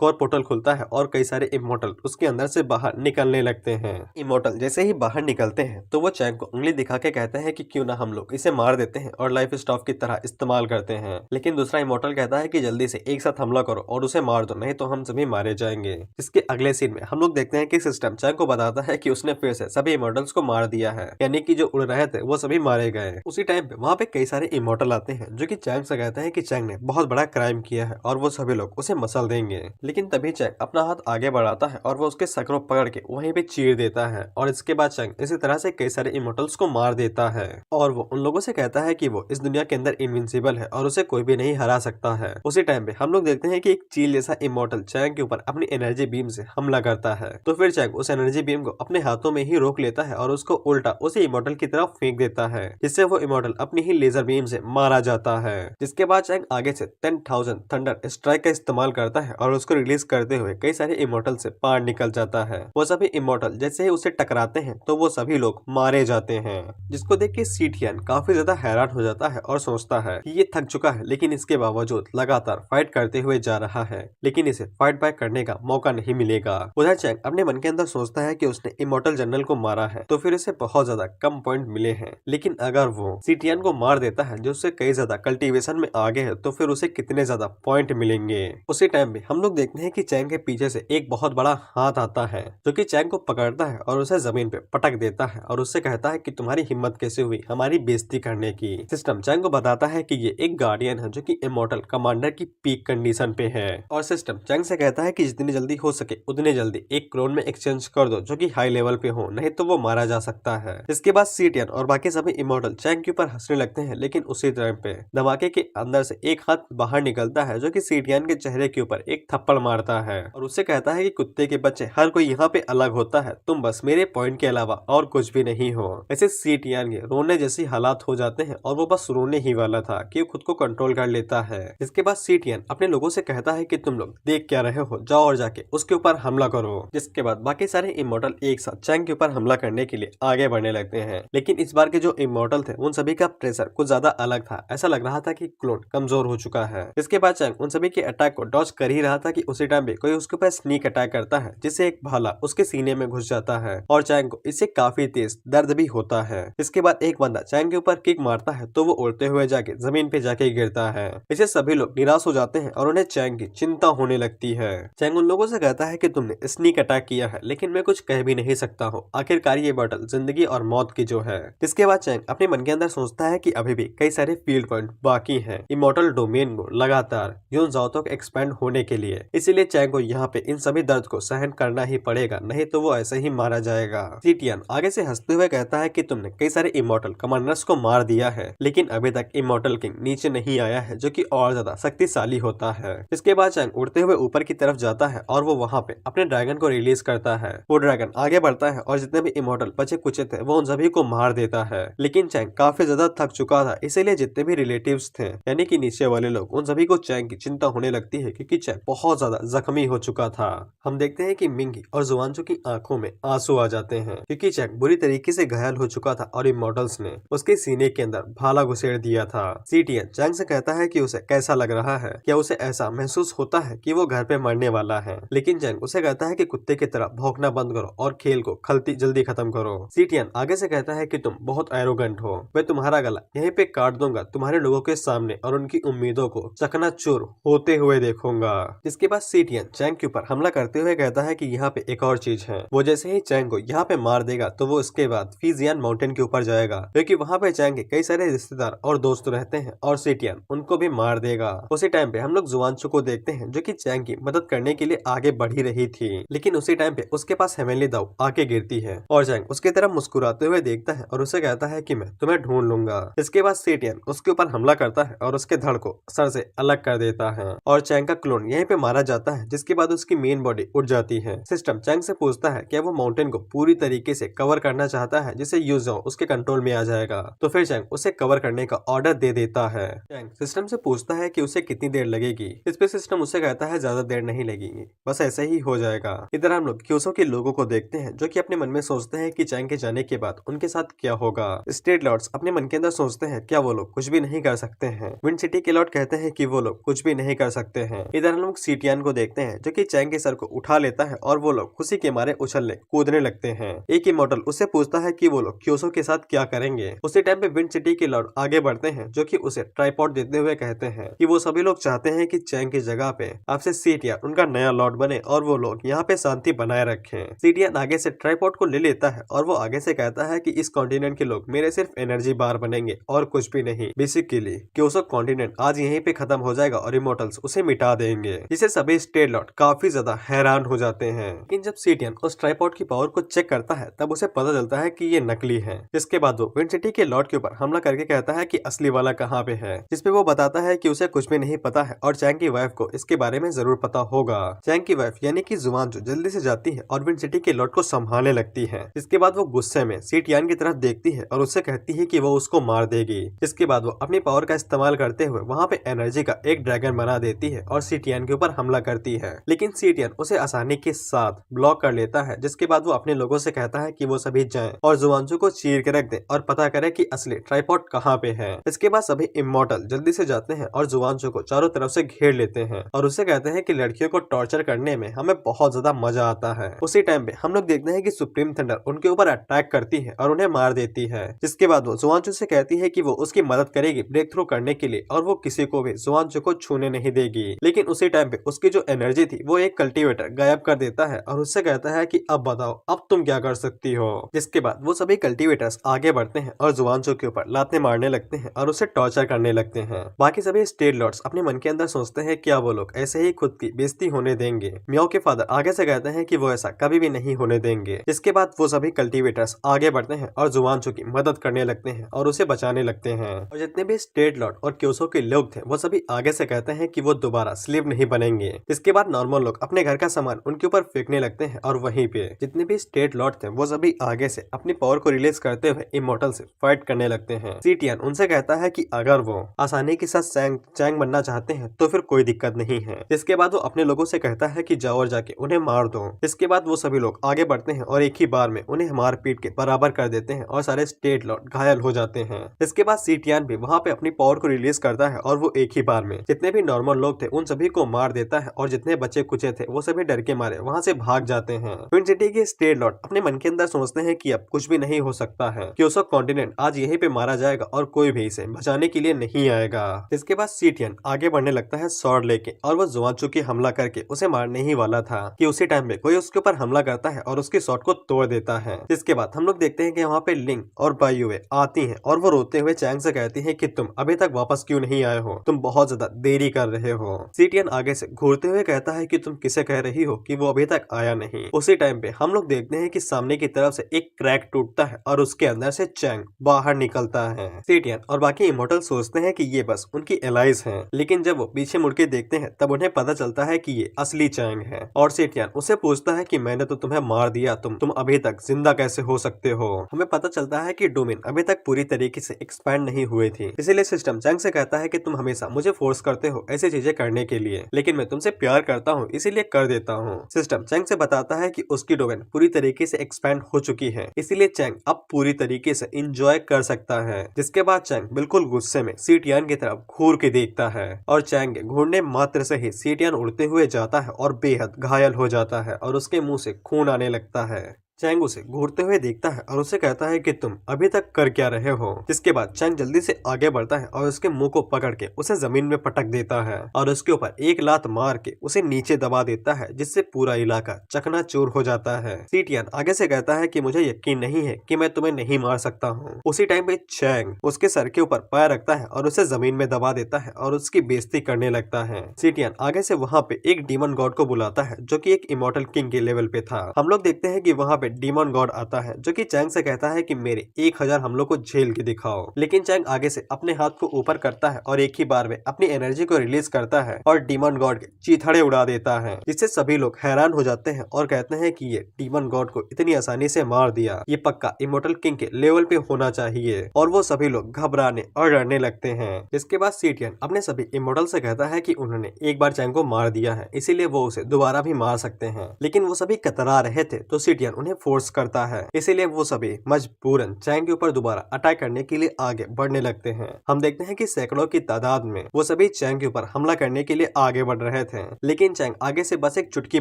और पोर्टल खुलता है और कई सारे इमॉर्टल उसके अंदर से बाहर निकलने लगते हैं। इमॉर्टल जैसे ही बाहर निकलते हैं तो वो चैंग को उंगली दिखा के कहते हैं कि क्यों ना हम लोग इसे मार देते हैं और लाइफ स्टॉक की तरह इस्तेमाल करते हैं। लेकिन दूसरा इमॉर्टल कहता है कि जल्दी से एक साथ हमला करो और उसे मार दो, नहीं तो हम सभी मारे जाएंगे। इसके अगले सीन में हम लोग देखते हैं कि सिस्टम चैंग को बताता है कि उसने फिर से सभी इमॉर्टल्स को मार दिया है, यानी कि जो उड़ रहे थे वो सभी मारे गए। उसी टाइम पे वहाँ पे कई सारे इमॉर्टल आते हैं जो कि चैंग से कहते हैं कि चैंग ने बहुत बड़ा क्राइम किया है और वो सभी लोग उसे मसल देंगे। लेकिन तभी चैंग अपना हाथ आगे बढ़ाता है और वो उसके सकरों पकड़ के वहीं पे चीर देता है और इसके बाद चैंग इसी तरह से कई सारे इमॉर्टल्स को मार देता है और वो उन लोगों से कहता है कि वो इस दुनिया के अंदर इनविंसिबल है और उसे कोई भी नहीं हरा सकता है। उसी टाइम पे हम लोग देखते हैं कि एक चील जैसा इमॉर्टल चैंग के ऊपर अपनी एनर्जी बीम से हमला करता है, तो फिर चैंग उस एनर्जी बीम को अपने हाथों में ही रोक लेता है और उसको उल्टा उसी इमॉर्टल की तरफ फेंक देता है, जिससे वो इमॉर्टल अपनी ही लेजर बीम से मारा जाता है। जिसके बाद चैंग आगे से 10,000 थंडर स्ट्राइक का इस्तेमाल करता है और उसको रिलीज करते हुए कई सारे इमॉर्टल से पार निकल जाता है। वो सभी इमॉर्टल जैसे ही उसे टकराते हैं तो वो सभी लोग मारे जाते हैं, जिसको देख के सीटियन काफी ज्यादा हैरान हो जाता है और सोचता है कि ये थक चुका है लेकिन इसके बावजूद लगातार फाइट करते हुए जा रहा है, लेकिन इसे फाइट बैक करने का मौका नहीं मिलेगा। उधर चैंग अपने मन के अंदर सोचता है कि उसने इमॉर्टल जनरल को मारा है तो फिर इसे बहुत ज्यादा कम पॉइंट मिले हैं, लेकिन अगर वो सीटियन को मार देता है जो उससे कई ज्यादा कल्टीवेशन में आगे है तो फिर उसे कितने ज्यादा पॉइंट मिलेंगे। उसी टाइम में हम लोग देखते हैं कि चैंग के पीछे से एक बहुत बड़ा हाथ आता है जो कि चैंग को पकड़ने पकड़ता है और उसे जमीन पे पटक देता है और उससे कहता है कि तुम्हारी हिम्मत कैसे हुई हमारी बेइज्जती करने की। सिस्टम चैंग को बताता है कि ये एक गार्डियन है जो कि इमॉर्टल कमांडर की पीक कंडीशन पे है और सिस्टम चैंग से कहता है कि जितनी जल्दी हो सके उतनी जल्दी एक क्लोन में एक्सचेंज कर दो जो कि हाई लेवल पे हो, नहीं तो वो मारा जा सकता है। इसके बाद सीटियन और बाकी सभी इमॉर्टल चैंग के ऊपर हंसने लगते हैं, लेकिन उसी टाइम पे धमाके के अंदर से एक हाथ बाहर निकलता है जो कि सीटियन के चेहरे के ऊपर एक थप्पड़ मारता है और उससे कहता है कि कुत्ते के बच्चे हर कोई यहाँ पे अलग होता है, तुम बस मेरे पॉइंट के अलावा और कुछ भी नहीं हो। ऐसे सीटियन के रोने जैसी हालात हो जाते हैं और वो बस रोने ही वाला था कि वो खुद को कंट्रोल कर लेता है। इसके बाद सीटियन अपने लोगों से कहता है कि तुम लोग देख क्या रहे हो, जाओ और जाके उसके ऊपर हमला करो। जिसके बाद बाकी सारे इमॉर्टल एक साथ चैंग के ऊपर हमला करने के लिए आगे बढ़ने लगते हैं, लेकिन इस बार के जो इमॉर्टल थे उन सभी का प्रेशर कुछ ज्यादा अलग था। ऐसा लग रहा था कि क्लोन कमजोर हो चुका है। इसके बाद चैंग उन सभी के अटैक को डॉज कर ही रहा था कि उसी टाइम पे कोई उसके ऊपर स्नीक अटैक करता है जिससे एक भाला उसके सीने में घुस जाता है और चैंग को इससे काफी तेज दर्द भी होता है। इसके बाद एक बंदा चैंग के ऊपर किक मारता है तो वो उड़ते हुए जाके जमीन पे जाके गिरता है। इसे सभी लोग निराश हो जाते हैं और उन्हें चैंग की चिंता होने लगती है। चैंग उन लोगों से कहता है कि तुमने स्नीक अटैक किया है, लेकिन मैं कुछ कह भी नहीं सकता हूँ, आखिरकार ये बैटल जिंदगी और मौत की जो है। इसके बाद चैंग अपने मन के अंदर सोचता है कि अभी भी कई सारे फील्ड पॉइंट बाकी हैं इमॉर्टल डोमेन को लगातार यून जाओ तक एक्सपेंड होने के लिए। इसीलिए चैंग को यहाँ पे इन सभी दर्द को सहन करना ही पड़ेगा, नहीं तो वो ऐसे ही मारा जाएगा। सीटियन आगे से हंसते हुए कहता है कि तुमने कई सारे इमॉर्टल कमांडर्स को मार दिया है, लेकिन अभी तक इमॉर्टल किंग नीचे नहीं आया है जो कि और ज्यादा शक्तिशाली होता है। इसके बाद चैंग उड़ते हुए ऊपर की तरफ जाता है और वो वहाँ पे अपने ड्रैगन को रिलीज करता है। वो ड्रैगन आगे बढ़ता है और जितने भी इमॉर्टल बचे कुचे थे वो उन सभी को मार देता है, लेकिन चैंग काफी ज्यादा थक चुका था, इसीलिए जितने भी रिलेटिव्स थे यानी कि नीचे वाले लोग उन सभी को चैंग की चिंता होने लगती है क्योंकि चैंग बहुत ज्यादा जख्मी हो चुका था। हम देखते हैं कि मिंगी और जुआनचो की आंखों में आंसू आ जाते हैं क्योंकि चैंग बुरी तरीके से घायल हो चुका था और इमॉर्टल्स ने उसके सीने के अंदर भाला घुसेड़ दिया था। सीटियन चैंग से कहता है कि उसे कैसा लग रहा है, क्या उसे ऐसा महसूस होता है कि वो घर पे मरने वाला है, लेकिन चैंग उसे कहता है कि कुत्ते की तरह भौंकना बंद करो और खेल को खलती जल्दी खत्म करो। सीटियन आगे से कहता है कि तुम बहुत एरोगेंट हो, मैं तुम्हारा गला यहीं पे काट दूंगा तुम्हारे लोगों के सामने और उनकी उम्मीदों को चकनाचूर होते हुए देखूंगा। इसके बाद सीटियन चैंग के ऊपर हमला करते हुए कहता है कि यहाँ पे एक और चीज है, वो जैसे ही चैंग को यहाँ पे मार देगा तो वो इसके बाद फीजियन माउंटेन के ऊपर जाएगा क्योंकि वहाँ पे चैंग के कई सारे रिश्तेदार और दोस्त रहते हैं और सीटियन उनको भी मार देगा। उसी टाइम पे हम लोग जुआनचो को देखते हैं जो कि चैंग की मदद करने के लिए आगे बढ़ ही रही थी, लेकिन उसी टाइम पे उसके पास हेवेनली दाव आके गिरती है और चैंग उसकी तरफ मुस्कुराते हुए देखता है और उसे कहता है कि मैं तुम्हें ढूंढ लूंगा। इसके बाद सीटियन उसके ऊपर हमला करता है और उसके धड़ को सर से अलग कर देता है और चैंग का क्लोन यहीं पे मारा जाता है, जिसके बाद उसकी मेन बॉडी उड़ जाती है। सिस्टम चैंग से पूछता है क्या वो माउंटेन को पूरी तरीके से कवर करना चाहता है जिससे यूज़ो उसके कंट्रोल में आ जाएगा, तो फिर चैंग उसे कवर करने का ऑर्डर दे देता है। चैंग सिस्टम से पूछता है कि उसे कितनी देर लगेगी, इस पे सिस्टम उसे कहता है ज्यादा देर नहीं लगेगी, बस ऐसे ही हो जाएगा। इधर हम लोग क्यूसो के लोगों को देखते हैं जो कि अपने मन में सोचते हैं कि चैंग के जाने के बाद उनके साथ क्या होगा। स्टेट लॉर्ड्स अपने मन के अंदर सोचते हैं क्या वो लोग कुछ भी नहीं कर सकते हैं। विंड सिटी के लॉर्ड कहते हैं कि वो लोग कुछ भी नहीं कर सकते हैं। इधर हम लोग सीटियन को देखते हैं जो कि चैंग के सर को उठा लेता है और वो लोग खुशी के मारे उछलने कूदने लगते हैं। एक इमॉर्टल उससे पूछता है कि वो लोग क्यूसो के साथ क्या करेंगे। उसी टाइम पे विंड सिटी के लॉर्ड आगे बढ़ते हैं जो कि उसे ट्राइपॉड देते हुए कहते हैं कि वो सभी लोग चाहते हैं कि चैंग की जगह पे आपसे सीटियन उनका नया लॉर्ड बने और वो लोग यहाँ पे शांति बनाए रखें। सीटियन आगे से ट्राइपॉड को ले लेता है और वो आगे से कहता है कि इस कॉन्टिनेंट के लोग मेरे सिर्फ एनर्जी बार बनेंगे और कुछ भी नहीं। बेसिकली क्यूसो कॉन्टिनेंट आज यहीं पे खत्म हो जाएगा और इमॉर्टल्स उसे मिटा देंगे, जिसे सभी स्टेट लॉर्ड काफी ज्यादा हैरान हो जाते हैं। लेकिन जब सीटियन उस ट्राइपॉड की पावर को चेक करता है तब उसे पता चलता है कि ये नकली है। जिसके बाद वो विंड सिटी के लॉर्ड के ऊपर हमला करके कहता है कि असली वाला कहाँ पे है, जिसपे वो बताता है कि उसे कुछ भी नहीं पता है और चैंग की वाइफ को इसके बारे में जरूर पता होगा। चैंग की वाइफ यानी कि जुआनचो जल्दी से जाती है और विंड सिटी के लॉर्ड को संभालने लगती है। इसके बाद वो गुस्से में सीटियन की तरफ देखती है और उससे कहती है कि वो उसको मार देगी। इसके बाद वो अपनी पावर का इस्तेमाल करते हुए वहाँ पे एनर्जी का एक ड्रैगन बना देती है और सीटियन के ऊपर हमला करती है, लेकिन सीटियन उसे आसानी के साथ ब्लॉक कर लेता है। जिसके बाद वो अपने लोगों से कहता है कि वो सभी जाएं और जुआनचो को चीर के रख दे और पता करे कि असली ट्राइपॉड कहाँ पे है। इसके बाद सभी इमॉर्टल जल्दी से जाते हैं और जुआनचो को चारों तरफ से घेर लेते हैं और उसे कहते हैं कि लड़कियों को टॉर्चर करने में हमें बहुत ज्यादा मजा आता है। उसी टाइम पे हम लोग देखते हैं कि सुप्रीम थंडर उनके ऊपर अटैक करती है और उन्हें मार देती है। जिसके बाद वो जुआनचो से कहती है कि वो उसकी मदद करेगी ब्रेक थ्रू करने के लिए और वो किसी को भी जुआनचो को छूने नहीं देगी। लेकिन उसी टाइम पे उसकी जो एनर्जी थी वो एक कल्टीवेटर गायब कर देता है और उससे कहता है कि अब अब बताओ अब तुम क्या कर सकती हो। जिसके बाद वो सभी कल्टीवेटर्स आगे बढ़ते हैं और जुआनचो के ऊपर लातें मारने लगते हैं और उसे टॉर्चर करने लगते हैं। बाकी सभी स्टेट लॉर्ड्स अपने मन के अंदर सोचते हैं क्या वो लोग ऐसे ही खुद की बेइज्जती होने देंगे। मियाओ के फादर आगे से कहते हैं कि वो ऐसा कभी भी नहीं होने देंगे। जिसके बाद वो सभी कल्टीवेटर्स आगे बढ़ते हैं और जुआनचो की मदद करने लगते हैं और उसे बचाने लगते हैं। और जितने भी स्टेट लॉर्ड और क्योसो के लोग थे वो सभी आगे से कहते हैं कि वो दोबारा स्लेव नहीं बनेंगे। इसके बाद नॉर्मल लोग अपने घर का सामान उनके ऊपर फेंकने लगते हैं और वहीं पे जितने भी स्टेट लॉर्ड थे वो सभी आगे से अपनी पावर को रिलीज करते हुए इमोर्टल से फाइट करने लगते हैं। सीटियन उनसे कहता है कि अगर वो आसानी के साथ चैंग बनना चाहते हैं तो फिर कोई दिक्कत नहीं है। इसके बाद वो अपने लोगों से कहता है कि जाओ और जाके उन्हें मार दो। इसके बाद वो सभी लोग आगे बढ़ते हैं और एक ही बार में उन्हें मार पीट के बराबर कर देते हैं और सारे स्टेट लॉर्ड घायल हो जाते हैं। इसके बाद सीटियन भी वहाँ पे अपनी पावर को रिलीज करता है और वो एक ही बार में जितने भी नॉर्मल लोग थे उन सभी को मार देता है और जितने बच्चे कुचे थे वो सभी डर के मारे वहाँ से भाग जाते हैं। ट्विन सिटी के स्टेट लॉर्ड अपने मन के अंदर सोचते हैं कि अब कुछ भी नहीं हो सकता है, क्योसो कॉन्टिनेंट आज यहीं पे मारा जाएगा और कोई भी इसे बचाने के लिए नहीं आएगा। इसके बाद सीटियन आगे बढ़ने लगता है स्वॉर्ड लेके और वो जुआनचो की हमला करके उसे मारने ही वाला था कि उसी टाइम में कोई उसके ऊपर हमला करता है और उसके स्वॉर्ड को तोड़ देता है। जिसके बाद हम लोग देखते हैं कि वहाँ पे लिंग और बायुए आती हैं और वो रोते हुए चैंग से कहती है कि तुम अभी तक वापस क्यों नहीं आए हो, तुम बहुत ज्यादा देरी कर रहे हो। सीटियन आगे से घूरते हुए कहता है कि तुम किसे कह रही हो कि वो अभी तक आया नहीं। उसी टाइम पे हम लोग देखते हैं कि सामने की तरफ से एक क्रैक टूटता है और उसके अंदर से चैंग बाहर निकलता है। सीटियन और बाकी इमोर्टल सोचते हैं कि ये बस उनकी एलाइज हैं, लेकिन जब वो पीछे मुड़ के देखते हैं तब उन्हें पता चलता है कि ये असली चैंग है। और सीटियन उसे पूछता है कि मैंने तो तुम्हें मार दिया, तुम अभी तक जिंदा कैसे हो सकते हो। हमें पता चलता है कि डोमेन अभी तक पूरी तरीके से एक्सपैंड नहीं हुए थी, इसीलिए सिस्टम चैंग से कहता है कि तुम हमेशा मुझे फोर्स करते हो ऐसी चीजें करने के लिए, लेकिन मैं तुमसे प्यार करता हूँ इसीलिए कर देता हूँ। सिस्टम चैंग से बताता है कि उसकी डोमेन पूरी तरीके से एक्सपैंड हो चुकी है, इसीलिए चैंग अब पूरी तरीके से इंजॉय कर सकता है। जिसके बाद चैंग बिल्कुल गुस्से में सीटियन की तरफ घूर के देखता है और चैंग के घूरने मात्र से ही सीटियन उड़ते हुए जाता है और बेहद घायल हो जाता है और उसके मुंह से खून आने लगता है। चैंग उसे घूरते हुए देखता है और उसे कहता है कि तुम अभी तक कर क्या रहे हो। जिसके बाद चैंग जल्दी से आगे बढ़ता है और उसके मुंह को पकड़ के उसे जमीन में पटक देता है और उसके ऊपर एक लात मार के उसे नीचे दबा देता है, जिससे पूरा इलाका चकनाचूर हो जाता है। सीटियन आगे से कहता है कि मुझे यकीन नहीं है कि मैं तुम्हें नहीं मार सकता हूँ। उसी टाइम पे चैंग उसके सर के ऊपर पैर रखता है और उसे जमीन में दबा देता है और उसकी बेइज्जती करने लगता है। सीटियन आगे से वहाँ पे एक डीमन गॉड को बुलाता है जो कि एक इमोर्टल किंग के लेवल पे था। हम लोग देखते हैं कि वहाँ पे डीमन गॉड आता है जो कि चैंग से कहता है कि मेरे 1000 हमलों को झेल के दिखाओ। लेकिन चैंग आगे से अपने हाथ को ऊपर करता है और एक ही बार में अपनी एनर्जी को रिलीज करता है और डीमन गॉड के चीथड़े उड़ा देता है, जिससे सभी लोग हैरान हो जाते हैं और कहते हैं कि ये डीमन गॉड को इतनी आसानी से मार दिया, ये पक्का इमोर्टल किंग के लेवल पे होना चाहिए। और वो सभी लोग घबराने और डरने लगते हैं। इसके बाद सीटियन अपने सभी इमोर्टल से कहता है कि उन्होंने एक बार चैंग को मार दिया है, इसीलिए वो उसे दोबारा भी मार सकते हैं। लेकिन वो सभी कतरा रहे थे तो सीटियन उन्हें फोर्स करता है, इसीलिए वो सभी मजबूरन चैंग के ऊपर दोबारा अटैक करने के लिए आगे बढ़ने लगते हैं। हम देखते हैं कि सैकड़ों की तादाद में वो सभी चैंग के ऊपर हमला करने के लिए आगे बढ़ रहे थे, लेकिन चैंग आगे से बस एक चुटकी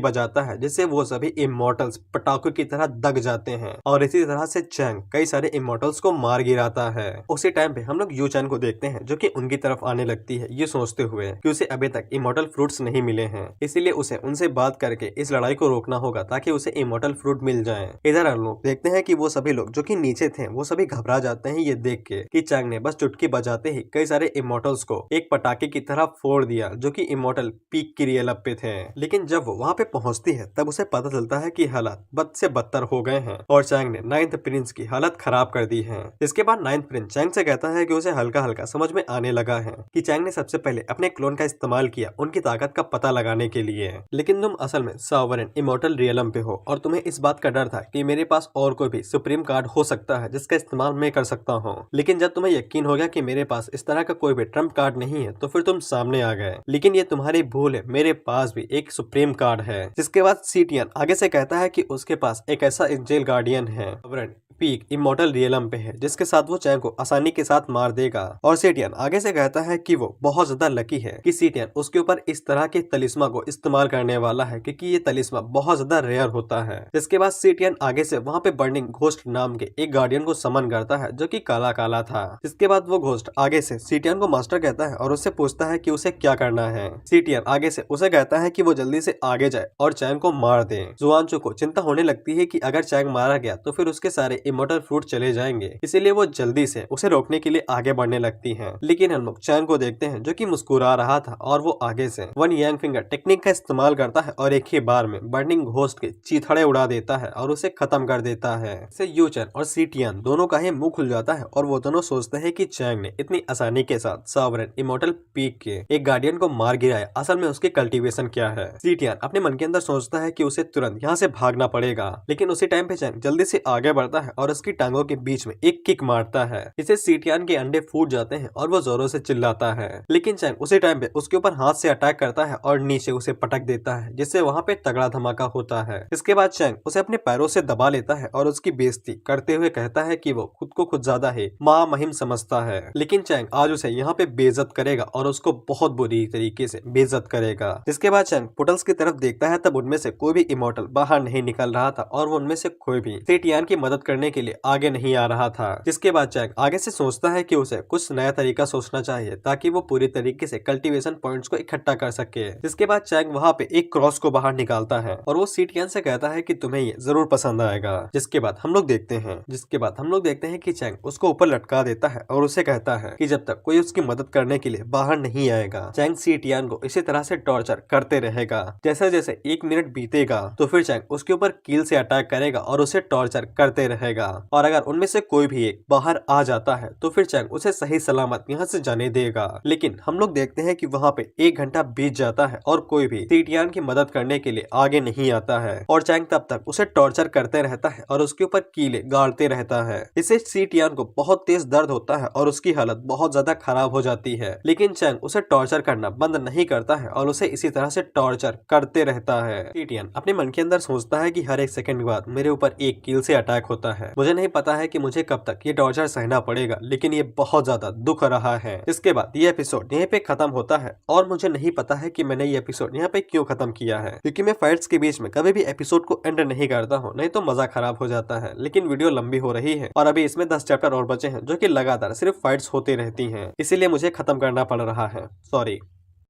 बजाता है जिससे वो सभी इमोर्टल्स पटाखों की तरह दग जाते हैं और इसी तरह से चैंग कई सारे इमोर्टल्स को मार गिराता है। उसी टाइम पे हम लोग यू चैन को देखते हैं जो कि उनकी तरफ आने लगती है, ये सोचते हुए कि उसे अभी तक इमोर्टल फ्रूट्स नहीं मिले हैं, इसीलिए उसे उनसे बात करके इस लड़ाई को रोकना होगा ताकि उसे इमोर्टल फ्रूट मिल जाए। इधर हम लोग देखते हैं कि वो सभी लोग जो कि नीचे थे वो सभी घबरा जाते हैं ये देख के कि चैंग ने बस चुटकी बजाते ही कई सारे इमोर्टल्स को एक पटाखे की तरह फोड़ दिया जो कि इमोर्टल पीक की रियल पे थे। लेकिन जब वो वहाँ पे पहुंचती है तब उसे पता चलता है कि हालात बद से बदतर हो गए हैं और चैंग ने नाइन्थ प्रिंस की हालत खराब कर दी है। इसके बाद नाइन्थ प्रिंस चैंग से कहता है कि उसे हल्का हल्का समझ में आने लगा है कि चैंग ने सबसे पहले अपने क्लोन का इस्तेमाल किया उनकी ताकत का पता लगाने के लिए, लेकिन तुम असल में सॉवरेन इमोर्टल रियलम पे हो और तुम्हें इस बात का डर था कि मेरे पास और कोई भी सुप्रीम कार्ड हो सकता है जिसका इस्तेमाल मैं कर सकता हूँ। लेकिन जब तुम्हें यकीन हो गया कि मेरे पास इस तरह का कोई भी ट्रम्प कार्ड नहीं है तो फिर तुम सामने आ गए, लेकिन ये तुम्हारी भूल है, मेरे पास भी एक सुप्रीम कार्ड है। जिसके बाद सीटियन आगे से कहता है कि उसके पास एक ऐसा एंजल गार्डियन है पीक इमोर्टल रियलम पे है जिसके साथ वो चैंग को आसानी के साथ मार देगा। और सीटियन आगे से कहता है कि वो बहुत ज्यादा लकी है कि सीटियन उसके ऊपर इस तरह के तलिस्मा को इस्तेमाल करने वाला है क्योंकि ये तलिस्मा बहुत ज्यादा रेयर होता है। जिसके बाद सीटियन सीटियन आगे से वहाँ पे बर्निंग घोस्ट नाम के एक गार्डियन को समन करता है जो कि काला काला था। जिसके बाद वो घोस्ट आगे से सीटियन को मास्टर कहता है और उससे पूछता है कि उसे क्या करना है। सीटियन आगे से उसे कहता है कि वो जल्दी से आगे जाए और चैंग को मार दे। जुआनचो को चिंता होने लगती है कि अगर चैंग मारा गया तो फिर उसके सारे इमोर्टल फ्रूट चले जाएंगे, इसीलिए वो जल्दी से उसे रोकने के लिए आगे बढ़ने लगती है। लेकिन हम लोग चैंग को देखते हैं जो कि मुस्कुरा रहा था और वो आगे से वन यांग फिंगर टेक्निक का इस्तेमाल करता है और एक ही बार में बर्निंग घोस्ट के चीथड़े उड़ा देता है और उसे खत्म कर देता है। इससे यूचन और सीटियन दोनों का ही मुंह खुल जाता है और वो दोनों सोचते हैं कि चैंग ने इतनी आसानी के साथ सॉवरेन इमोर्टल पीक के एक गार्डियन को मार गिराया, असल में उसकी कल्टीवेशन क्या है। सीटियन अपने मन के अंदर सोचता है कि उसे तुरंत यहाँ से भागना पड़ेगा, लेकिन उसी टाइम पे चैंग जल्दी से आगे बढ़ता है और उसकी टांगों के बीच में एक किक मारता है। इसे सीटियन के अंडे फूट जाते हैं और वो जोरों से चिल्लाता है, लेकिन चैंग उसी टाइम पे उसके ऊपर हाथ से अटैक करता है और नीचे उसे पटक देता है, जिससे वहाँ पे तगड़ा धमाका होता है। इसके बाद चैंग उसे अपने पैरों से दबा लेता है और उसकी बेइज्जती करते हुए कहता है कि वो खुद को खुद ज्यादा ही महामहिम समझता है। लेकिन चैंग आज उसे यहाँ पे बेइज्जत करेगा और उसको बहुत बुरी तरीके से बेइज्जत करेगा। जिसके बाद चैंग पोर्टल्स की तरफ देखता है, तब उनमें से कोई भी इमोर्टल बाहर नहीं निकल रहा था और वो उनमें से कोई भी सीटियन की मदद करने के लिए आगे नहीं आ रहा था। जिसके बाद चैंग आगे से सोचता है कि उसे कुछ नया तरीका सोचना चाहिए ताकि वो पूरी तरीके से कल्टीवेशन पॉइंट्स को इकट्ठा कर सके। जिसके बाद चैंग वहाँ पे एक क्रॉस को बाहर निकालता है और वो सीटियन से कहता है कि तुम्हें ये जरूर पसंद आएगा। जिसके बाद हम लोग देखते हैं कि चैंग उसको ऊपर लटका देता है और उसे कहता है कि जब तक कोई उसकी मदद करने के लिए बाहर नहीं आएगा, चैंग सीटियन को इसी तरह से टॉर्चर करते रहेगा। जैसे जैसे 1 मिनट बीतेगा तो फिर चैंग उसके ऊपर कील से अटैक करेगा और उसे टॉर्चर करते रहेगा, और अगर उनमें से कोई भी एक बाहर आ जाता है तो फिर चैंग उसे सही सलामत यहाँ से जाने देगा। लेकिन हम लोग देखते हैं कि वहाँ पे 1 घंटा बीत जाता है और कोई भी सीटियन की मदद करने के लिए आगे नहीं आता है, और चैंग तब तक उसे टॉर्चर करते रहता है और उसके ऊपर कीले गाड़ते रहता है। इससे सीटियन को बहुत तेज दर्द होता है और उसकी हालत बहुत ज्यादा खराब हो जाती है। लेकिन चैंग उसे टॉर्चर करना बंद नहीं करता है और उसे इसी तरह से टॉर्चर करते रहता है। सीटियन अपने मन के अंदर सोचता है कि हर 1 सेकंड बाद मेरे ऊपर एक कील से अटैक होता है। मुझे नहीं पता है कि मुझे कब तक ये टॉर्चर सहना पड़ेगा, लेकिन ये बहुत ज्यादा दुख रहा है। इसके बाद ये एपिसोड यहीं पे खत्म होता है और मुझे नहीं पता है कि मैंने ये एपिसोड यहाँ पे क्यों खत्म किया है, क्योंकि मैं फाइट्स के बीच में कभी भी एपिसोड को एंड नहीं करता हूँ, नहीं तो मजा खराब हो जाता है। लेकिन वीडियो लंबी हो रही है और अभी इसमें 10 चैप्टर और बचे हैं जो कि लगातार सिर्फ फाइट्स होती रहती हैं, इसीलिए मुझे खत्म करना पड़ रहा है। सॉरी।